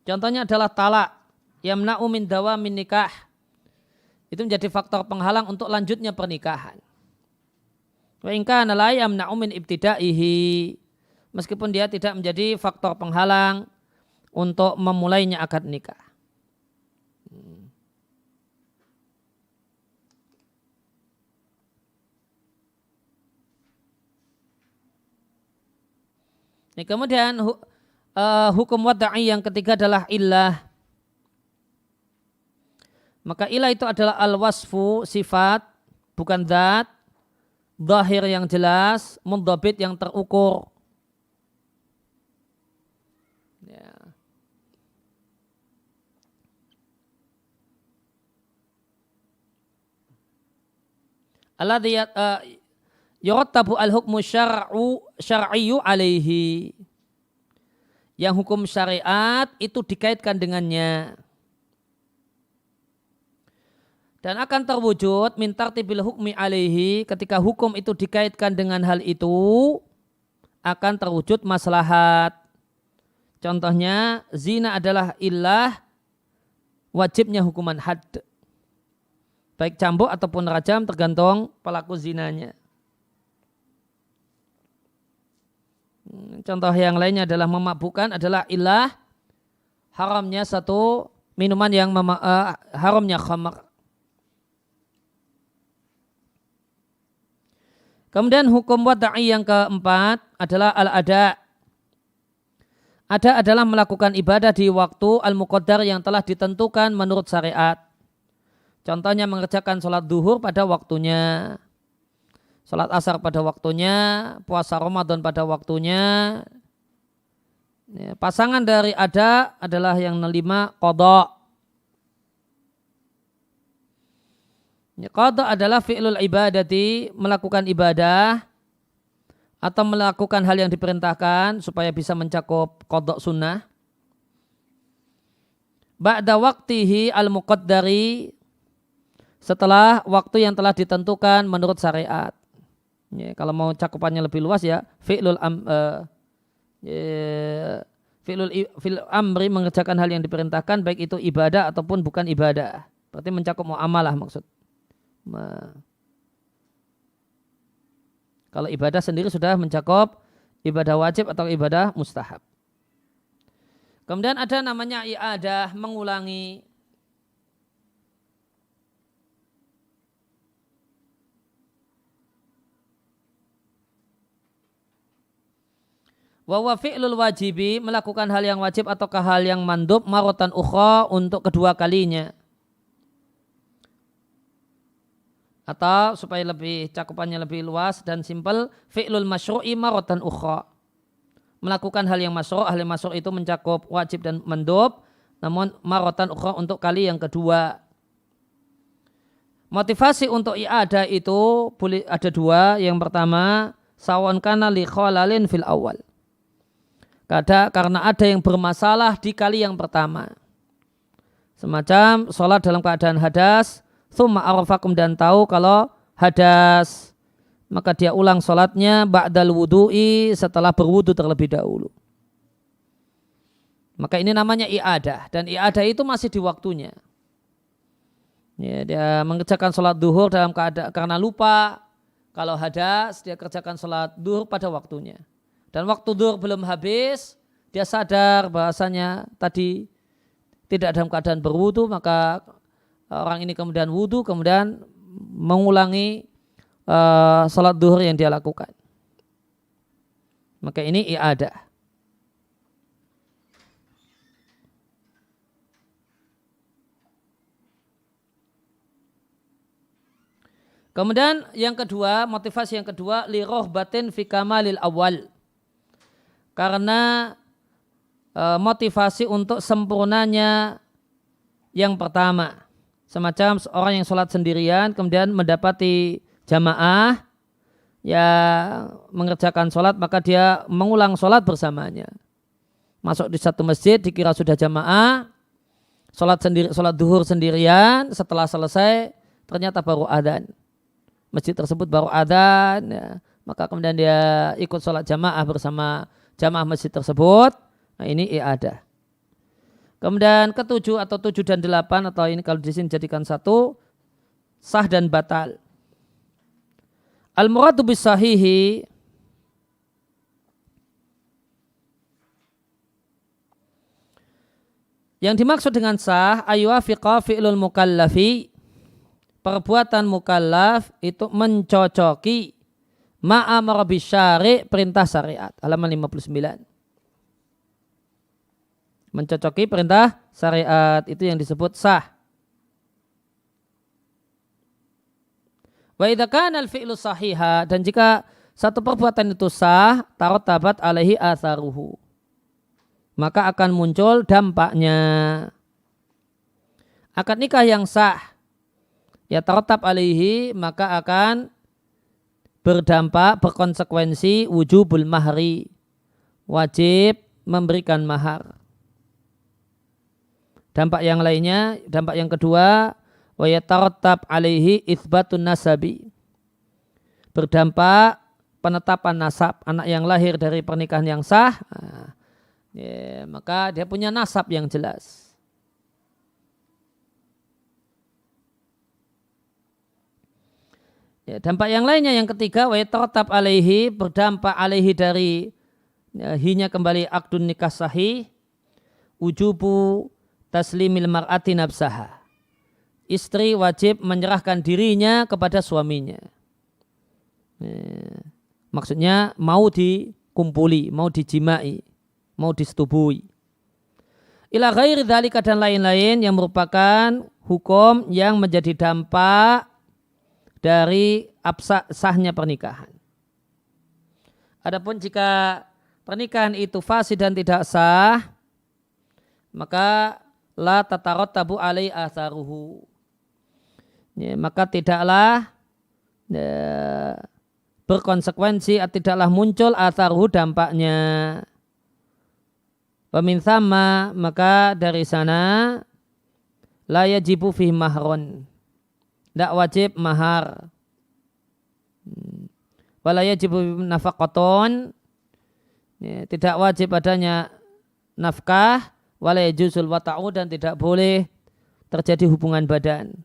Contohnya adalah talak. Yamna'u min dawamin nikah. Itu menjadi faktor penghalang untuk lanjutnya pernikahan. Wa in kana la yamna'u min ibtida'ihi. Meskipun dia tidak menjadi faktor penghalang untuk memulainya akad nikah. Ini kemudian hukum wada'i yang ketiga adalah illah. Maka illah itu adalah al-wasfu, sifat, bukan zat, zahir yang jelas, mundhabit yang terukur. Alladhi yurattabu al-hukmu syar'iyyu alaihi. Yang hukum syariat itu dikaitkan dengannya. Dan akan terwujud min tartibil hukmi alaihi, ketika hukum itu dikaitkan dengan hal itu akan terwujud maslahat. Contohnya zina adalah illah, wajibnya hukuman hadd. Baik cambuk ataupun rajam tergantung pelaku zinanya. Contoh yang lainnya adalah memabukkan adalah illah, haramnya satu minuman yang haramnya khamar. Kemudian hukum wada'i yang keempat adalah al-ada. Ada adalah melakukan ibadah di waktu al-muqaddar yang telah ditentukan menurut syariat. Contohnya mengerjakan sholat duhur pada waktunya, sholat asar pada waktunya, puasa Ramadan pada waktunya. Pasangan dari ada adalah yang kelima qadha. Qadha adalah fi'lul ibadati, melakukan ibadah atau melakukan hal yang diperintahkan supaya bisa mencakup qadha sunnah. Ba'da waqtihi al-muqaddari, setelah waktu yang telah ditentukan menurut syariat. Kalau mau cakupannya lebih luas ya, fi'lul amri, mengerjakan hal yang diperintahkan baik itu ibadah ataupun bukan ibadah. Berarti mencakup muamalah maksud. Kalau ibadah sendiri sudah mencakup ibadah wajib atau ibadah mustahab. Kemudian ada namanya i'adah, mengulangi. Wa huwa fi'lul wajibi, melakukan hal yang wajib ataukah hal yang mandub maratan ukhra, untuk kedua kalinya. Atau supaya lebih cakupannya lebih luas dan simpel, fi'lul masyru'i maratan ukhra, melakukan hal yang masyru'. Hal yang masyru' itu mencakup wajib dan mandub, namun maratan ukhra, untuk kali yang kedua. Motivasi untuk i'adah itu boleh ada dua. Yang pertama, sawan kana li khalalin fil awal, karena ada yang bermasalah di kali yang pertama. Semacam sholat dalam keadaan hadas, tsumma arafakum, dan tahu kalau hadas, maka dia ulang sholatnya ba'dal wudu'i, setelah berwudu terlebih dahulu. Maka ini namanya i'adah, dan i'adah itu masih di waktunya. Ya, dia mengerjakan sholat duhur dalam keadaan karena lupa. Kalau hadas, dia kerjakan sholat duhur pada waktunya. Dan waktu duhur belum habis, dia sadar bahasanya tadi tidak dalam keadaan berwudu, maka orang ini kemudian wudu, kemudian mengulangi sholat duhur yang dia lakukan. Maka ini i'adah. Kemudian yang kedua, motivasi yang kedua, li rohbatin fi kamalil awal, karena motivasi untuk sempurnanya yang pertama. Semacam orang yang sholat sendirian kemudian mendapati jamaah yang mengerjakan sholat, maka dia mengulang sholat bersamanya. Masuk di satu masjid dikira sudah jamaah, sholat duhur sendirian, setelah selesai ternyata baru adzan. Masjid tersebut baru adzan, ya. Maka kemudian dia ikut sholat jamaah bersama jamaah masjid tersebut. Nah, ini i'adah. Kemudian ketujuh atau 7 dan 8, atau ini kalau di sini jadikan satu, sah dan batal. Al-muradu bis sahihi, yang dimaksud dengan sah, ayuwafiqa fi'lul mukallafi, perbuatan mukallaf itu mencocoki ma'amara bisyari', perintah syariat. Halaman 59. Mencocoki perintah syariat, itu yang disebut sah. Wa idza kana al-fi'lu sahiha, dan jika satu perbuatan itu sah, tarattabat alaihi atharuhu, maka akan muncul dampaknya. Akad nikah yang sah, ya tarattab alaihi, maka akan berdampak, berkonsekuensi wujubul mahri, wajib memberikan mahar. Dampak yang lainnya, dampak yang kedua, wa yatarattab alaihi itsbatun nasabi, berdampak penetapan nasab, anak yang lahir dari pernikahan yang sah, ya, maka dia punya nasab yang jelas. Ya, dampak yang lainnya yang ketiga, wa yatarattab alaihi, berdampak alaihi dari hinya kembali akdun nikah sahih, wujubu taslimil mar'ati nafsaha, istri wajib menyerahkan dirinya kepada suaminya. Maksudnya mau dikumpuli, mau dijimai, mau disetubui. Ila ghairi dzalika, dan lain-lain yang merupakan hukum yang menjadi dampak dari sahnya pernikahan. Adapun jika pernikahan itu fasid dan tidak sah, maka la tatarattabu alai atharuhu, ya, maka tidaklah berkonsekuensi, tidaklah muncul atharuhu, dampaknya. Wa min thamma, maka dari sana, la yajibu fi mahrun, tidak wajib mahar. Wa la yajibu nafaqatun, ya, tidak wajib adanya nafkah. Wa la yajuzul wata'u, dan tidak boleh terjadi hubungan badan.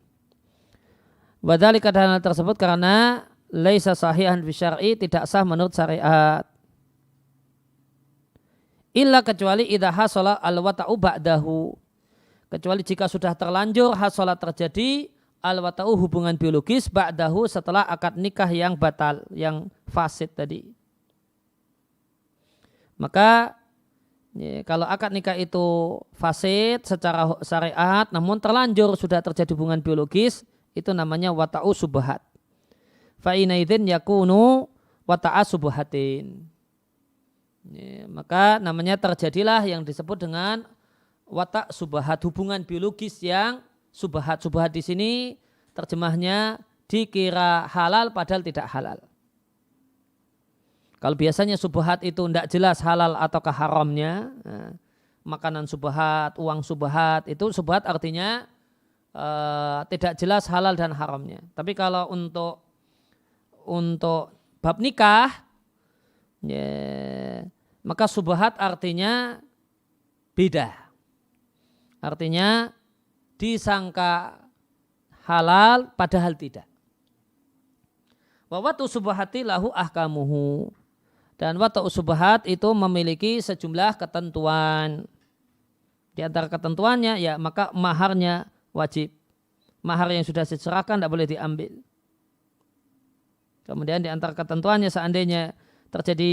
Wadzalika dan hal tersebut karena laisa sahihan fi syar'i, tidak sah menurut syariat. Illa kecuali idza hasala al-wata'u ba'dahu. Kecuali jika sudah terlanjur hasala terjadi al-wata'u hubungan biologis ba'dahu setelah akad nikah yang batal, yang fasid tadi. Maka kalau akad nikah itu fasid secara syariat namun terlanjur sudah terjadi hubungan biologis, itu namanya wata'u subhat. Fa'ina idzin yakunu wata'a subhatin. Maka namanya terjadilah yang disebut dengan wata' subhat, hubungan biologis yang subhat. Subhat di sini terjemahnya dikira halal padahal tidak halal. Kalau biasanya subhat itu tidak jelas halal ataukah haramnya, makanan subhat, uang subhat, itu subhat artinya tidak jelas halal dan haramnya. Tapi kalau untuk bab nikah, maka subhat artinya beda. Artinya disangka halal padahal tidak. Wa watu subhati lahu ahkamuhu. Dan watu subhat itu memiliki sejumlah ketentuan. Di antara ketentuannya ya maka maharnya wajib. Mahar yang sudah diserahkan tidak boleh diambil. Kemudian di antara ketentuannya seandainya terjadi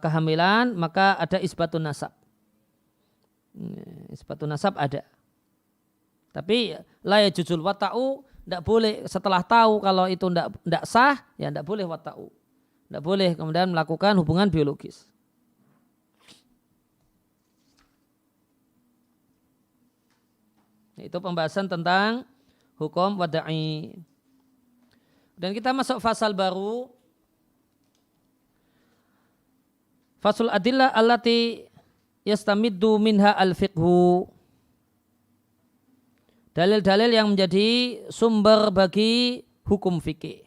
kehamilan maka ada isbatun nasab. Isbatun nasab ada. Tapi la yajuzul wata'u, tidak boleh setelah tahu kalau itu tidak sah, ya tidak boleh wata'u. Tidak boleh kemudian melakukan hubungan biologis. Itu pembahasan tentang hukum wada'i. Dan kita masuk fasal baru. Fasul adillah allati yastamiddu minha al-fiqhu. Dalil-dalil yang menjadi sumber bagi hukum fikih.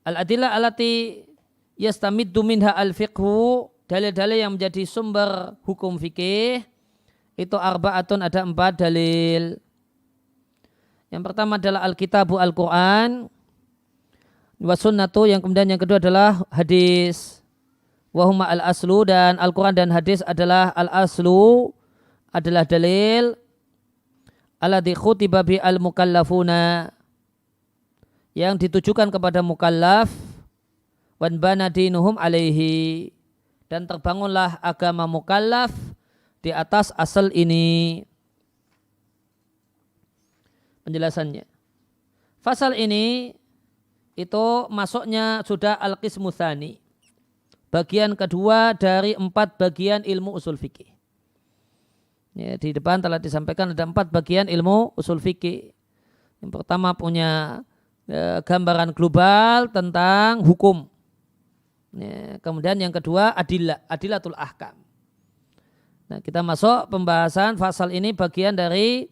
Al-adillah allati yastamiddu minha al-fiqhu. Dalil-dalil yang menjadi sumber hukum fikih. Itu arba'atun, ada 4 dalil. Yang pertama adalah Alkitabu Al-Quran. Wa sunnatu, yang kemudian yang kedua adalah hadis. Wahuma al-aslu, dan Al-Quran dan hadis adalah al-aslu, adalah dalil. Alladhi khutiba bi al-mukallafuna, yang ditujukan kepada mukallaf. Wan bana dinuhum alaihi, dan terbangunlah agama mukallaf di atas asal ini. Penjelasannya. Fasal ini itu masuknya sudah al-qismu tsani. Bagian kedua dari 4 bagian ilmu usul fikih. Ya, di depan telah disampaikan ada 4 bagian ilmu usul fikih. Yang pertama punya gambaran global tentang hukum. Ya, kemudian yang kedua adillatul ahkam. Nah, kita masuk pembahasan fasal ini bagian dari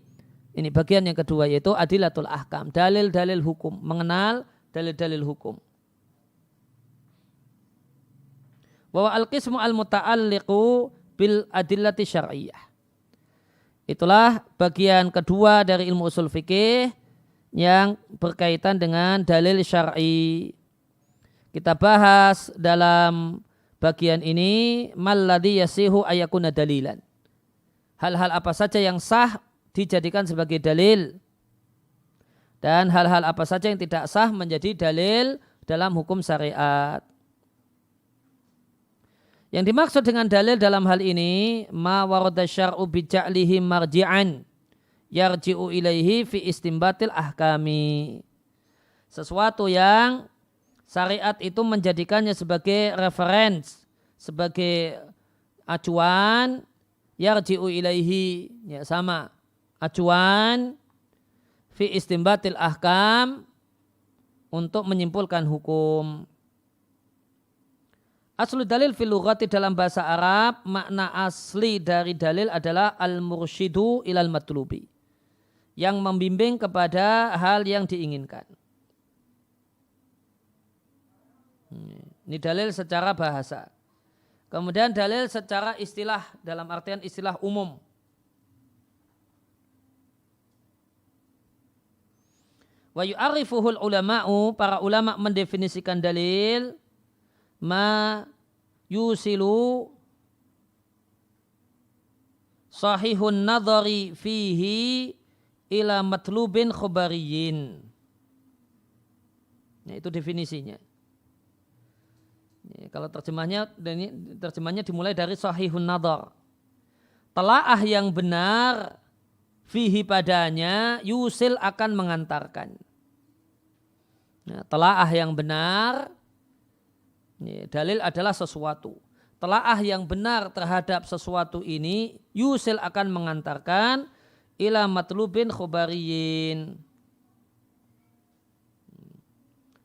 ini bagian yang kedua yaitu adillatul ahkam, dalil-dalil hukum, mengenal dalil-dalil hukum. Bahwa al-qismu al-muta'alliqu bil adillati syar'iyyah. Itulah bagian kedua dari ilmu usul fikih yang berkaitan dengan dalil syar'i. Kita bahas dalam bagian ini malladhi yasihu ayakuna dalilan. Hal-hal apa saja yang sah dijadikan sebagai dalil, dan hal-hal apa saja yang tidak sah menjadi dalil dalam hukum syariat. Yang dimaksud dengan dalil dalam hal ini ma warada syar'u bi ja'lihi marji'an yarji'u ilaihi fi istimbatil ahkami. Sesuatu yang syariat itu menjadikannya sebagai reference, sebagai acuan, yarji'u ilaihi, ya sama, acuan fi istimbatil ahkam, untuk menyimpulkan hukum. Aslu dalil fil lughati, dalam bahasa Arab makna asli dari dalil adalah al-mursyidu ilal matlubi, yang membimbing kepada hal yang diinginkan. Ini dalil secara bahasa. Kemudian dalil secara istilah, dalam artian istilah umum. Wa yu'arifuhul ulama'u, para ulama mendefinisikan dalil ma yusilu sahihun nadhari fihi ila matlubin khobariyin. Nah, itu definisinya. Ya, kalau terjemahnya dimulai dari sahihun nadhar. Telaah yang benar fihi padanya yusil akan mengantarkan. Nah, telaah yang benar, ya, dalil adalah sesuatu. Telaah yang benar terhadap sesuatu ini yusil akan mengantarkan ila matlubin khobariyin,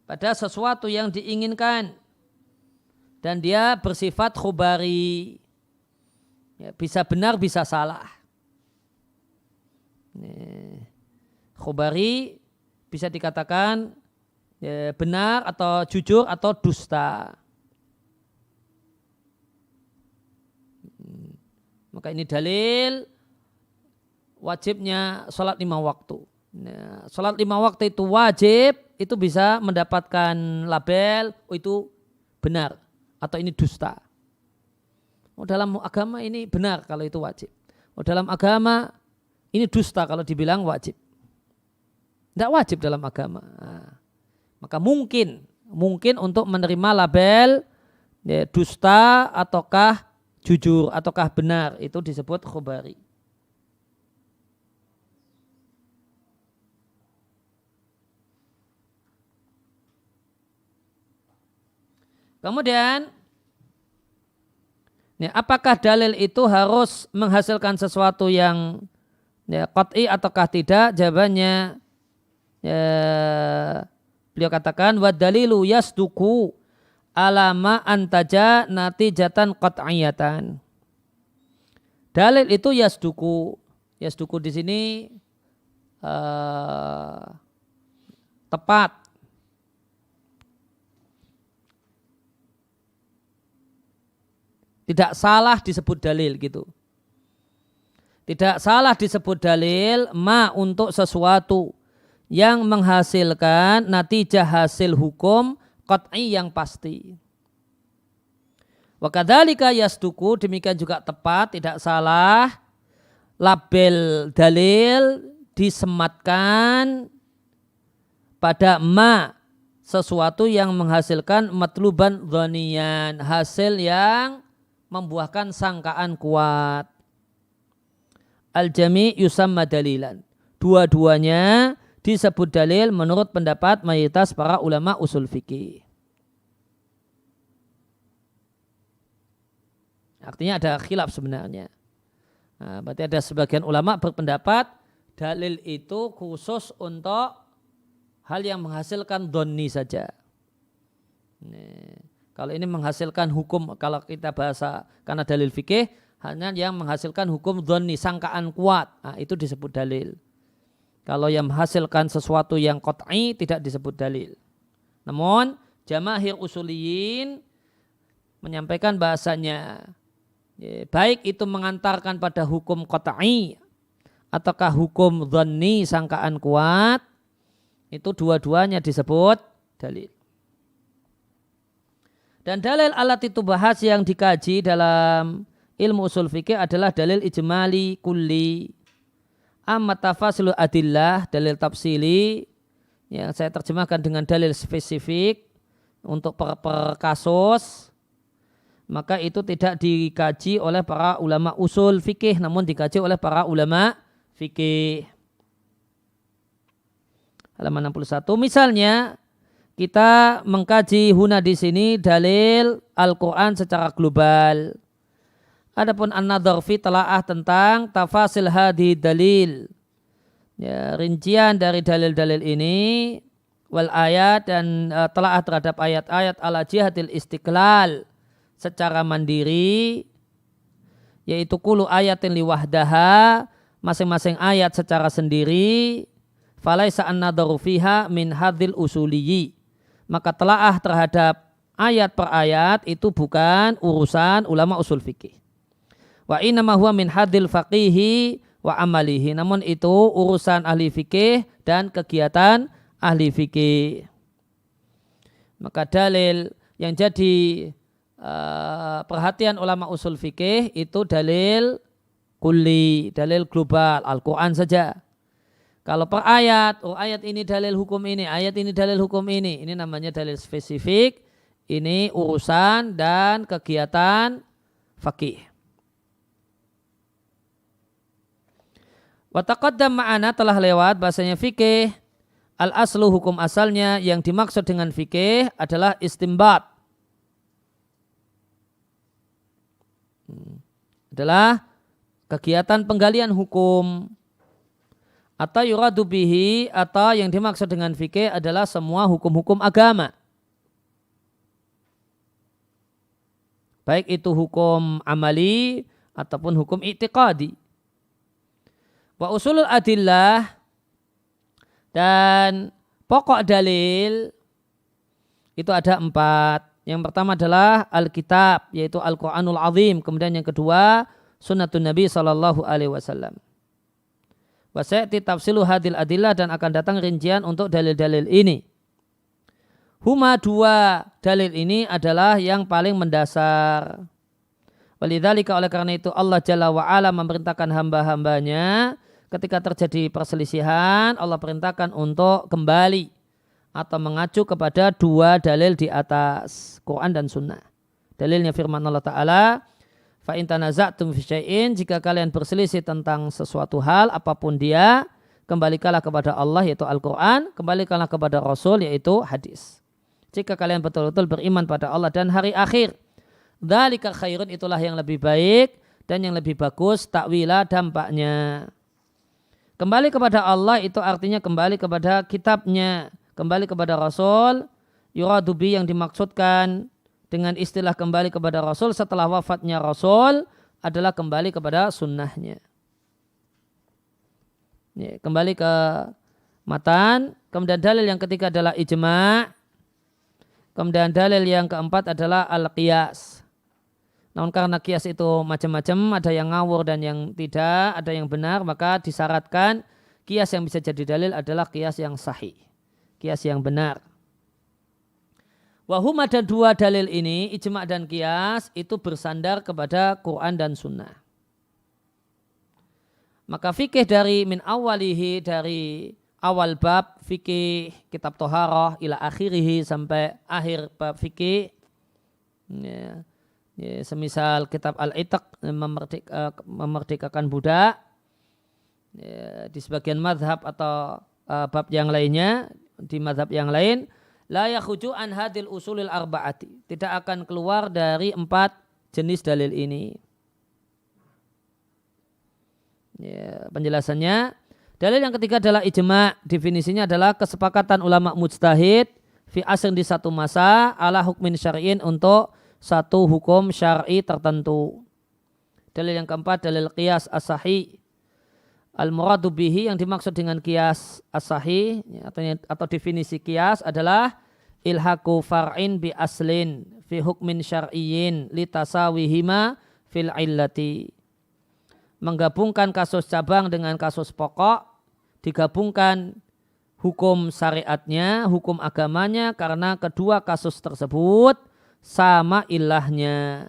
pada sesuatu yang diinginkan dan dia bersifat khobari, ya, bisa benar bisa salah. Khobari bisa dikatakan ya, benar atau jujur atau dusta. Maka ini dalil wajibnya sholat 5 waktu. Nah, sholat 5 waktu itu wajib, itu bisa mendapatkan label oh itu benar atau ini dusta. Oh, dalam agama ini benar kalau itu wajib. Oh, dalam agama ini dusta kalau dibilang wajib. Tidak wajib dalam agama. Nah, maka mungkin untuk menerima label ya, dusta ataukah jujur ataukah benar, itu disebut khobari. Kemudian ya, apakah dalil itu harus menghasilkan sesuatu yang ya, qat'i ataukah tidak? Jawabannya ya, beliau katakan wa dalilu yasduku alama antaja natijatan qat'iyatan. Dalil itu yasduku. Yasduku di sini tepat. Tidak salah disebut dalil gitu. Tidak salah disebut dalil ma untuk sesuatu yang menghasilkan natijah hasil hukum qat'i yang pasti. Wa kadzalika yasduku, demikian juga tepat, tidak salah label dalil disematkan pada ma sesuatu yang menghasilkan matluban dhaniyan, hasil yang membuahkan sangkaan kuat. Al-jami' yusamma dalilan. Dua-duanya disebut dalil menurut pendapat mayoritas para ulama usul fikih. Artinya ada khilaf sebenarnya. Nah, berarti ada sebagian ulama berpendapat dalil itu khusus untuk hal yang menghasilkan dhonni saja. Kalau ini menghasilkan hukum, kalau kita bahasa karena dalil fikih, hanya yang menghasilkan hukum dhonni, sangkaan kuat, nah, itu disebut dalil. Kalau yang menghasilkan sesuatu yang qat'i tidak disebut dalil. Namun jamaahir usuliyin menyampaikan bahasanya baik itu mengantarkan pada hukum qat'i ataukah hukum dhanni, sangkaan kuat, itu dua-duanya disebut dalil. Dan dalil alat itu bahas yang dikaji dalam ilmu usul fikih adalah dalil ijmali kulli. Amma tafasilu adillah, dalil tafsili yang saya terjemahkan dengan dalil spesifik untuk per kasus, maka itu tidak dikaji oleh para ulama usul fikih, namun dikaji oleh para ulama fikih. Halaman 61. Misalnya kita mengkaji huna di sini dalil Al-Quran secara global. Adapun an-nadhar fi telaah tentang tafasil hadi dalil. Ya, rincian dari dalil-dalil ini wal ayat dan telaah terhadap ayat-ayat ala jihadil istiqlal secara mandiri, yaitu kulu ayatin liwahdaha, masing-masing ayat secara sendiri, falaisa an-nadharu fiha min hadhil usuliyyi, maka telaah terhadap ayat per ayat itu bukan urusan ulama usul fikih. Wa innama huwa min hadhil faqihi wa amalihi, namun itu urusan ahli fikih dan kegiatan ahli fikih. Maka dalil yang jadi perhatian ulama usul fikih itu dalil kulli, dalil global, Al-Quran saja. Kalau per ayat, ayat ini dalil hukum ini, ayat ini dalil hukum ini namanya dalil spesifik, ini urusan dan kegiatan fikih. Wa taqaddam ma'ana telah lewat bahasanya fikih, al-aslu hukum asalnya yang dimaksud dengan fikih adalah istimbat. Adalah kegiatan penggalian hukum. Atau yuradu bihi, atau yang dimaksud dengan fikih adalah semua hukum-hukum agama. Baik itu hukum amali ataupun hukum i'tiqadi. Wa usulul adillah, dan pokok dalil itu ada 4. Yang pertama adalah Alkitab, yaitu Al-Quranul Azim. Kemudian yang kedua Sunnatun Nabi SAW. Wa sa'ti tafsilu hadil adillah, dan akan datang rincian untuk dalil-dalil ini. Huma 2 dalil ini adalah yang paling mendasar. Walidzalika, oleh karena itu Allah Jalla wa'ala memerintahkan hamba-hambanya ketika terjadi perselisihan, Allah perintahkan untuk kembali atau mengacu kepada 2 dalil di atas, Quran dan Sunnah. Dalilnya firman Allah Ta'ala, fa in tanaza'tum fi syai'in, jika kalian berselisih tentang sesuatu hal apapun dia, kembalikanlah kepada Allah yaitu Al-Quran, kembalikanlah kepada Rasul yaitu hadis. Jika kalian betul-betul beriman pada Allah dan hari akhir, dzalika khairun, itulah yang lebih baik dan yang lebih bagus takwila dampaknya. Kembali kepada Allah itu artinya kembali kepada kitabnya, kembali kepada Rasul. Yuradu bi, yang dimaksudkan dengan istilah kembali kepada Rasul setelah wafatnya Rasul adalah kembali kepada sunnahnya. Ya, kembali ke matan. Kemudian dalil yang ketiga adalah ijma'. Kemudian dalil yang keempat adalah al-qiyas. Namun karena qiyas itu macam-macam, ada yang ngawur dan yang tidak, ada yang benar, maka disyaratkan qiyas yang bisa jadi dalil adalah qiyas yang sahih, qiyas yang benar. Wahum, ada 2 dalil ini, ijma' dan qiyas, itu bersandar kepada Quran dan Sunnah. Maka fikih dari min awalihi, dari awal bab fikih kitab Toharah ila akhirihi, sampai akhir bab fikih, ya, semisal kitab Al-Itaq, memerdekakan budak, ya, di sebagian madhab atau bab yang lainnya, di madhab yang lain, la yakhuju an hadil usulil arba'ati, tidak akan keluar dari 4 jenis dalil ini. Ya, penjelasannya, dalil yang ketiga adalah ijma'. Definisinya adalah kesepakatan ulama mujtahid fi asrin, di satu masa, ala hukmin syar'in, untuk satu hukum syar'i tertentu. Dalil yang keempat, dalil qiyas as-sahih. Al-muradu bihi, yang dimaksud dengan qiyas as-sahih, atau definisi qiyas adalah ilhaku far'in bi aslin fi hukmin syar'iyyin litasawihima fil illati. Menggabungkan kasus cabang dengan kasus pokok, digabungkan hukum syariatnya, hukum agamanya, karena kedua kasus tersebut sama ilahnya.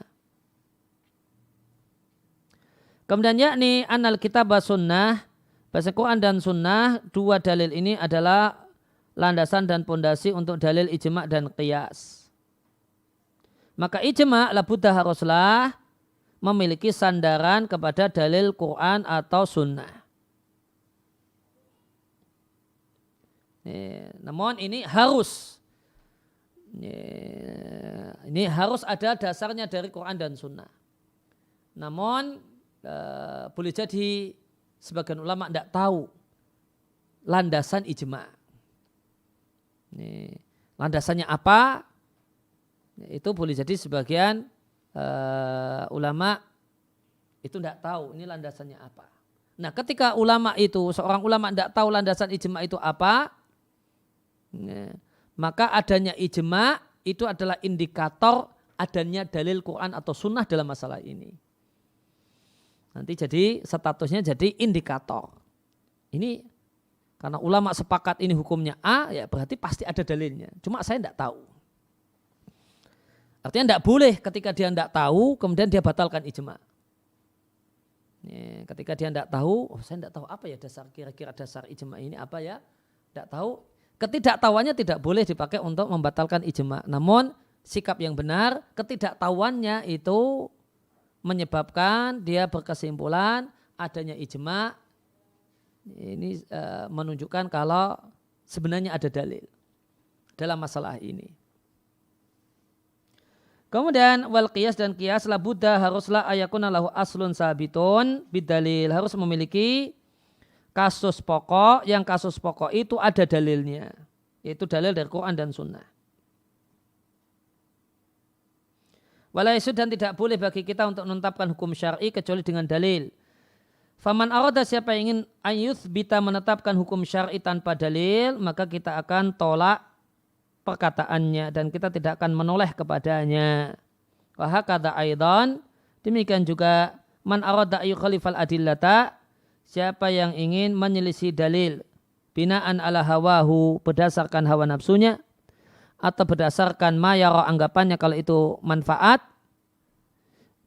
Kemudian yakni anal kitab wa sunnah, bahasa Quran dan sunnah, 2 dalil ini adalah landasan dan pondasi untuk dalil ijma' dan qiyas. Maka ijma' labudda haruslah memiliki sandaran kepada dalil Quran atau sunnah. Namun ini harus, ini harus ada dasarnya dari Quran dan sunnah. Namun boleh jadi sebagian ulama tidak tahu landasan ijma'. Landasannya apa? Itu boleh jadi sebagian ulama itu tidak tahu ini landasannya apa. Nah, ketika ulama itu, seorang ulama tidak tahu landasan ijma' itu apa, maka adanya ijma' itu adalah indikator adanya dalil Quran atau sunnah dalam masalah ini. Nanti jadi statusnya jadi indikator. Ini Karena ulama sepakat ini hukumnya A, ya berarti pasti ada dalilnya. Cuma saya tidak tahu. Artinya tidak boleh ketika dia tidak tahu, kemudian dia batalkan ijma. Ya, ketika dia tidak tahu, saya tidak tahu apa ya dasar, kira-kira dasar ijma ini apa ya, tidak tahu. Ketidaktahuannya tidak boleh dipakai untuk membatalkan ijma. Namun sikap yang benar, ketidaktahuannya itu menyebabkan dia berkesimpulan adanya ijma. Ini menunjukkan kalau sebenarnya ada dalil dalam masalah ini. Kemudian wal qiyas dan qiyas la budda haruslah ayakuna lahu aslun sabitun bidalil, harus memiliki kasus pokok, yang kasus pokok itu ada dalilnya, yaitu dalil dari Quran dan Sunnah. Walaisu, dan tidak boleh bagi kita untuk menetapkan hukum syar'i kecuali dengan dalil. Faman arada, siapa yang ingin ayuthbita menetapkan hukum syar'i tanpa dalil, maka kita akan tolak perkataannya dan kita tidak akan menoleh kepadanya. Wa hakadha aidan, demikian juga man arada ayyukhalifal adillata, siapa yang ingin menyelisih dalil binaan ala hawahu, berdasarkan hawa nafsunya atau berdasarkan mayara, anggapannya kalau itu manfaat,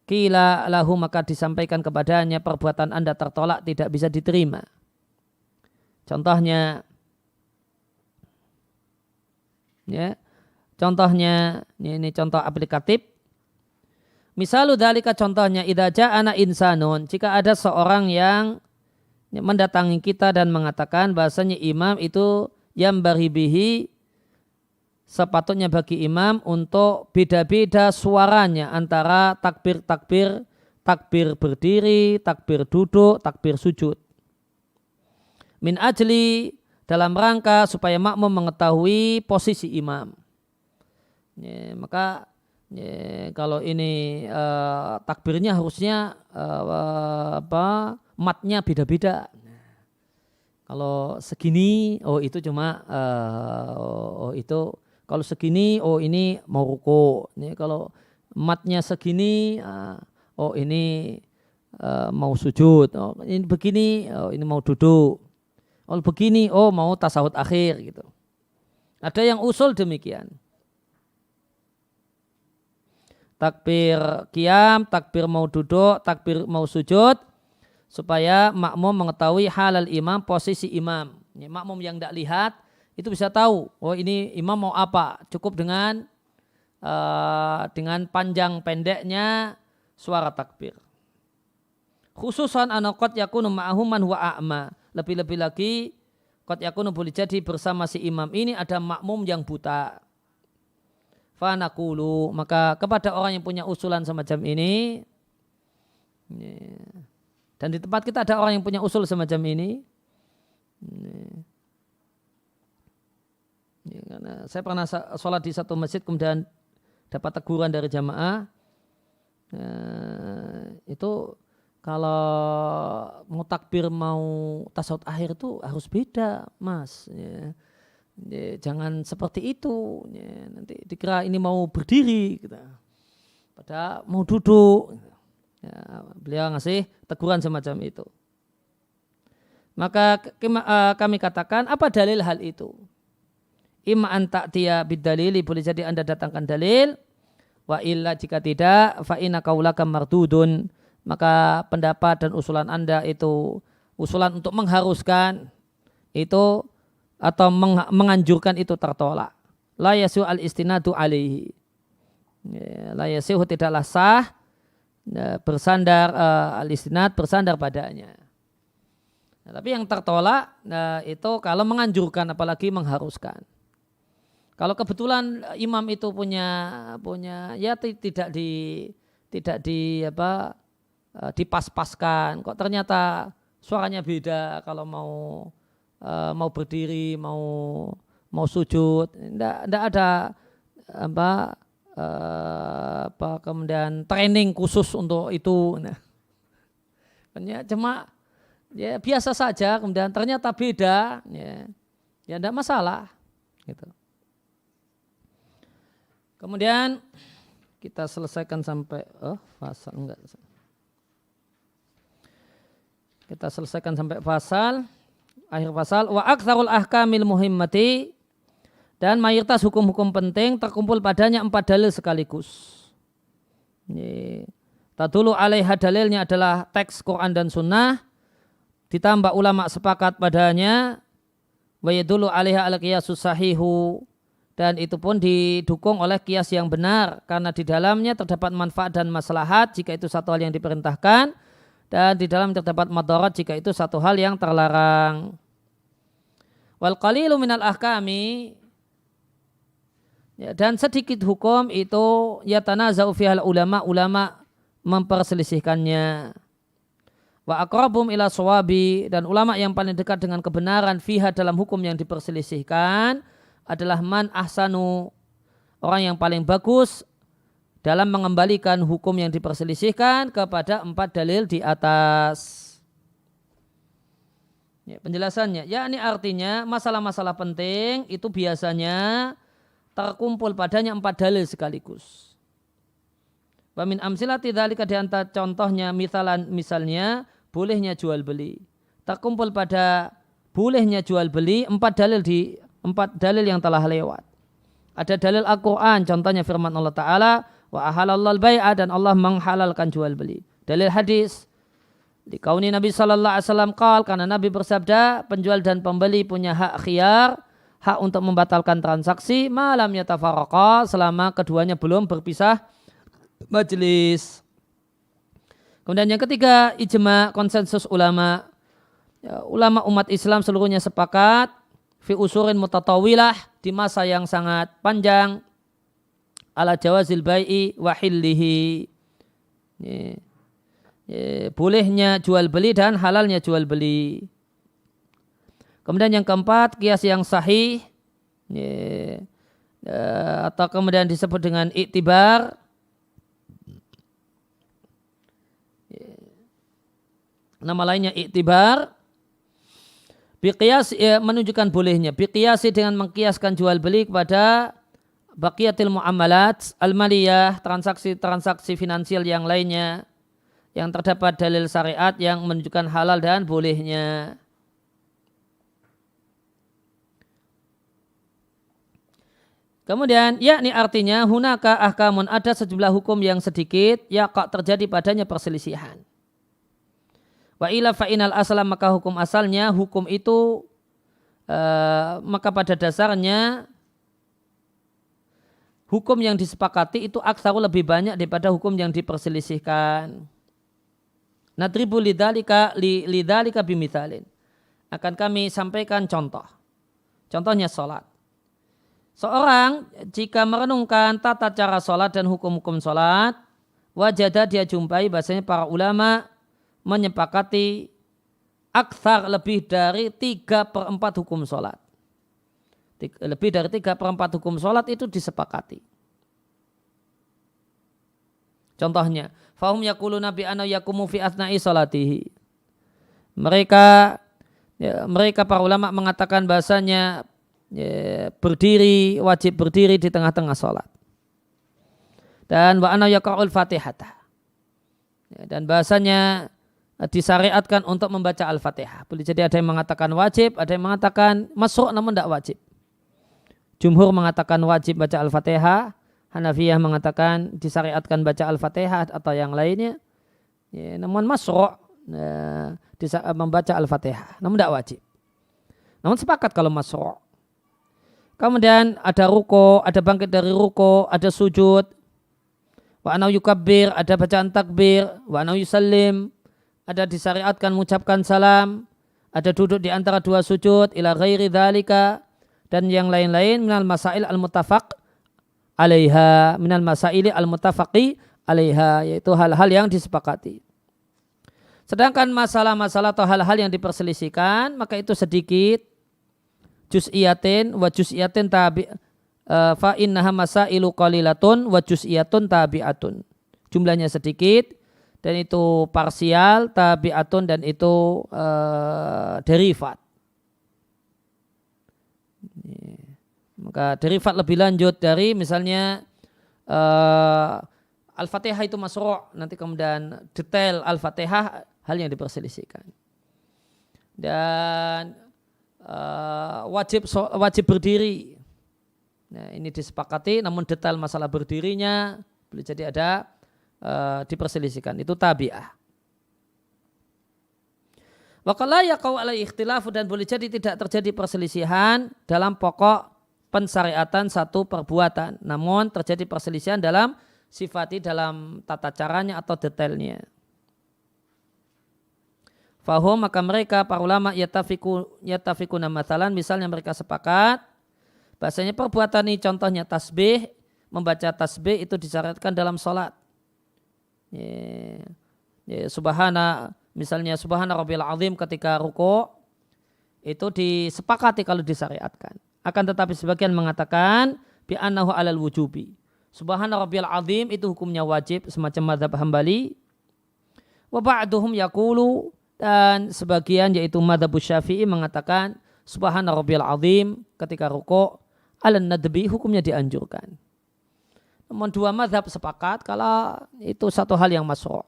qila lahu, maka disampaikan kepadanya perbuatan Anda tertolak, tidak bisa diterima. Contohnya, ya, contohnya ini contoh aplikatif. Misalu dzalika, contohnya, idza ja'ana insanun, jika ada seorang yang mendatangi kita dan mengatakan bahasanya imam itu yambari bihi, sepatutnya bagi imam untuk beda-beda suaranya antara takbir berdiri, takbir duduk, takbir sujud. Min ajli, dalam rangka supaya makmum mengetahui posisi imam. Ya, maka ya, kalau ini takbirnya harusnya matnya beda-beda. Kalau segini, oh itu cuma itu. Kalau segini, oh ini mau ruku. Ini kalau matnya segini, oh ini mau sujud. Oh ini begini, oh ini mau duduk. Oh begini, oh mau tasahud akhir gitu. Ada yang usul demikian. Takbir qiyam, takbir mau duduk, takbir mau sujud, supaya makmum mengetahui halal imam, posisi imam. Ya, makmum yang tidak lihat itu bisa tahu, oh ini imam mau apa. Cukup dengan panjang pendeknya suara takbir. Khususan anaqad yakunu ma'ahu man huwa a'ma. Lebih-lebih lagi, qad yakunu boleh jadi bersama si imam ini ada makmum yang buta. Fa naqulu, maka kepada orang yang punya usulan semacam ini, dan di tempat kita ada orang yang punya usul semacam ini, karena saya pernah sholat di satu masjid kemudian dapat teguran dari jamaah, itu kalau mau takbir mau tasawuf akhir itu harus beda, Mas. Ya, jangan seperti itu. Ya, nanti dikira ini mau berdiri, gitu. Padahal mau duduk. Ya, beliau ngasih teguran semacam itu. Maka kami katakan, apa dalil hal itu? Imma an ta'tiya bid-dalili, boleh jadi Anda datangkan dalil. Wa illa, jika tidak, fa inna qaulaka mardudun, maka pendapat dan usulan Anda itu usulan untuk mengharuskan itu atau menganjurkan itu tertolak. La yasu al-istinadu alaihi. La yasu, tidaklah sah bersandar al-istinad, bersandar padanya. Nah, tapi yang tertolak itu kalau menganjurkan, apalagi mengharuskan. Kalau kebetulan imam itu punya ya tidak dipas-paskan, kok ternyata suaranya beda kalau mau berdiri, mau sujud, enggak ada kemudian training khusus untuk itu. Nah, cuma ya biasa saja, kemudian ternyata beda, ya enggak masalah gitu. Kemudian kita selesaikan sampai fasal enggak. Kita selesaikan sampai fasal. Akhir pasal. Wa aktsarul ahkamil muhimmati, dan mayoritas hukum-hukum penting terkumpul padanya 4 dalil sekaligus. Tadulu alaiha, dalilnya adalah teks Quran dan Sunnah, ditambah ulama sepakat padanya. Wa yadulu alaiha al-qiyasus sahihu, dan itu pun didukung oleh kias yang benar karena di dalamnya terdapat manfaat dan maslahat jika itu satu hal yang diperintahkan, dan di dalam terdapat madarat jika itu satu hal yang terlarang. Wal qalilu minal ahkami, dan sedikit hukum itu yatanaza'u fihal ulama memperselisihkannya. Wa aqrabum ila shawabi, dan ulama yang paling dekat dengan kebenaran fiha dalam hukum yang diperselisihkan adalah man ahsanu, orang yang paling bagus dalam mengembalikan hukum yang diperselisihkan kepada 4 dalil di atas. Penjelasannya, yakni artinya masalah-masalah penting itu biasanya terkumpul padanya 4 dalil sekaligus. Wa min amsilati dzalika, di antara contohnya misalnya bolehnya jual beli. Terkumpul pada bolehnya jual beli 4 dalil yang telah lewat. Ada dalil Al-Quran, contohnya firman Allah Ta'ala, wa ahalallahul bai'a, dan Allah menghalalkan jual beli. Dalil hadis, di kauni Nabi sallallahu alaihi wasallam qala, karena Nabi bersabda, penjual dan pembeli punya hak khiyar, hak untuk membatalkan transaksi malam yatafarraqa, selama keduanya belum berpisah majelis. Kemudian yang ketiga, ijma, konsensus ulama. Ulama umat Islam seluruhnya sepakat fi usurin mutatawilah, di masa yang sangat panjang, ala jawazil bai'i wa hillihi, bolehnya jual beli dan halalnya jual beli. Kemudian yang keempat, kias yang sahih, atau kemudian disebut dengan iktibar. Nama lainnya iktibar. Biqiyas, menunjukkan bolehnya. Biqiyasi, dengan mengkiaskan jual beli kepada baqiyatil muamalat al-maliyah, transaksi-transaksi finansial yang lainnya, yang terdapat dalil syariat yang menunjukkan halal dan bolehnya. Kemudian, yakni artinya hunaka ahkamun, ada sejumlah hukum yang sedikit yaqa, terjadi padanya perselisihan. Wa ila fa'inal aslam, maka hukum asalnya, hukum itu maka pada dasarnya hukum yang disepakati itu aksaru, lebih banyak daripada hukum yang diperselisihkan. Nadribu lidzalika bimithalin. Akan kami sampaikan contoh. Contohnya sholat. Seorang jika merenungkan tata cara sholat dan hukum-hukum sholat, wajadah, dia jumpai bahasanya para ulama menyepakati aktsar, lebih dari 3/4 hukum sholat. Lebih dari 3/4 hukum sholat itu disepakati. Contohnya, fahum yaquluna bi anna yaqumu fi atsna'i sholatihi. Mereka para ulama mengatakan bahasanya wajib berdiri di tengah-tengah sholat. Dan wa anna yaqra'ul fatihata. Dan bahasanya disyariatkan untuk membaca Al-Fatihah. Boleh jadi ada yang mengatakan wajib, ada yang mengatakan masru' namun tidak wajib. Jumhur mengatakan wajib baca Al-Fatihah, Hanafiyah mengatakan disyariatkan baca Al-Fatihah atau yang lainnya. Namun masru' membaca Al-Fatihah, namun tidak wajib. Namun sepakat kalau masru'. Kemudian ada ruko, ada bangkit dari ruko, ada sujud. Wa anau yukabbir, ada bacaan takbir. Wa anau yusallim, ada disyariatkan mengucapkan salam. Ada duduk di antara dua sujud, ila ghairi dzalika, dan yang lain-lain minal masail al-muttafaq alaiha, minal masaili al-muttafaqi alaiha, yaitu hal-hal yang disepakati. Sedangkan masalah-masalah atau hal-hal yang diperselisihkan, maka itu sedikit, juz'iyatin wa juz'iyatin fa innaha masailu qalilatun wa juz'iyatun tabi'atun. Jumlahnya sedikit dan itu parsial, tabi'atun, dan itu derivat. Maka derivat lebih lanjut dari misalnya Al-Fatihah itu masru', nanti kemudian detail Al-Fatihah hal yang diperselisihkan. Dan wajib berdiri. Nah, ini disepakati, namun detail masalah berdirinya boleh jadi ada diperselisihkan. Itu tabi'ah. Wa qala yaqau ala ikhtilafu, dan boleh jadi tidak terjadi perselisihan dalam pokok pensyariatan satu perbuatan, namun terjadi perselisihan dalam sifati, dalam tata caranya atau detailnya. Fahum, maka mereka para ulama yatafikuna mathalan, misalnya mereka sepakat bahasanya perbuatan ini contohnya tasbih, membaca tasbih itu disyaratkan dalam sholat. Misalnya subhana rabbil azim ketika ruku' itu disepakati kalau disyariatkan. Akan tetapi sebagian mengatakan bi annahu alal wujubi. Subhana rabbil azim itu hukumnya wajib semacam mazhab Hambali. Wa ba'duhum yaqulu, dan sebagian yaitu mazhab Syafi'i mengatakan subhana rabbil azim ketika ruku' alan nadbi hukumnya dianjurkan. Namun dua mazhab sepakat kalau itu satu hal yang masyru'.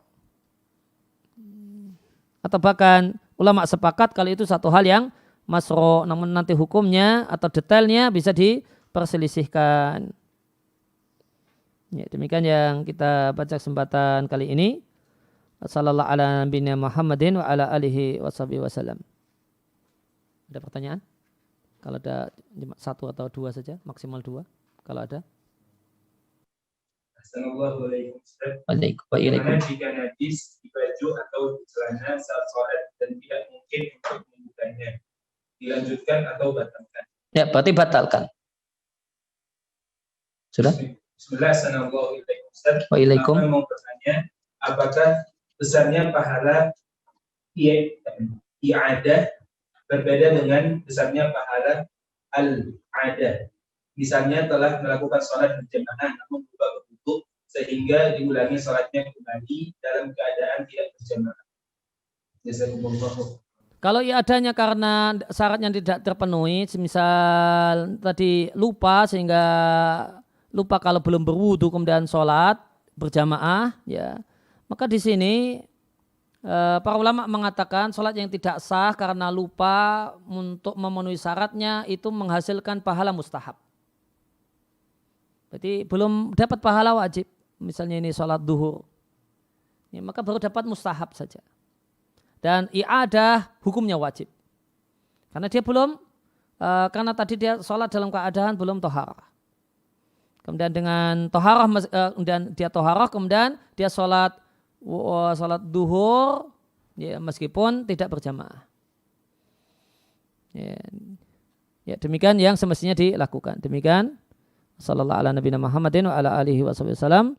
Atau bahkan ulama sepakat kalau itu satu hal yang masyru', namun nanti hukumnya atau detailnya bisa diperselisihkan. Ya, demikian yang kita baca kesempatan kali ini. Sallallahu ala nabiyina Muhammadin wa ala alihi wasallam. Ada pertanyaan? Kalau ada satu atau dua saja, maksimal dua. Kalau ada. Assalamualaikum. Waalaikumsalam. Jika najis di baju atau di celana saat sholat dan tidak mungkin untuk membukanya, dilanjutkan atau batalkan? Ya, berarti batalkan. Sudah? Bismillahirrahmanirrahim. Waalaikum. Saya mau bertanya, apakah besarnya pahala i'adah berbeda dengan besarnya pahala al-adah? Misalnya telah melakukan sholat berjamaah namun lupa berwudu sehingga diulangi sholatnya kembali dalam keadaan tidak berjamaah. Jazakumullah. Kalau i'adahnya karena syaratnya tidak terpenuhi, misal tadi lupa sehingga lupa kalau belum berwudu kemudian sholat berjamaah, ya maka di sini para ulama mengatakan sholat yang tidak sah karena lupa untuk memenuhi syaratnya itu menghasilkan pahala mustahab. Berarti belum dapat pahala wajib. Misalnya ini sholat duhur, ya, maka baru dapat mustahab saja. Dan i'adah hukumnya wajib. Karena dia belum, karena tadi dia sholat dalam keadaan belum toharah. Kemudian dengan toharah, dan dia toharah, kemudian dia sholat duhur, ya, meskipun tidak berjamaah. Ya, demikian yang semestinya dilakukan. Demikian. Sallallahu ala nabiyina Muhammadin wa ala alihi wasallam.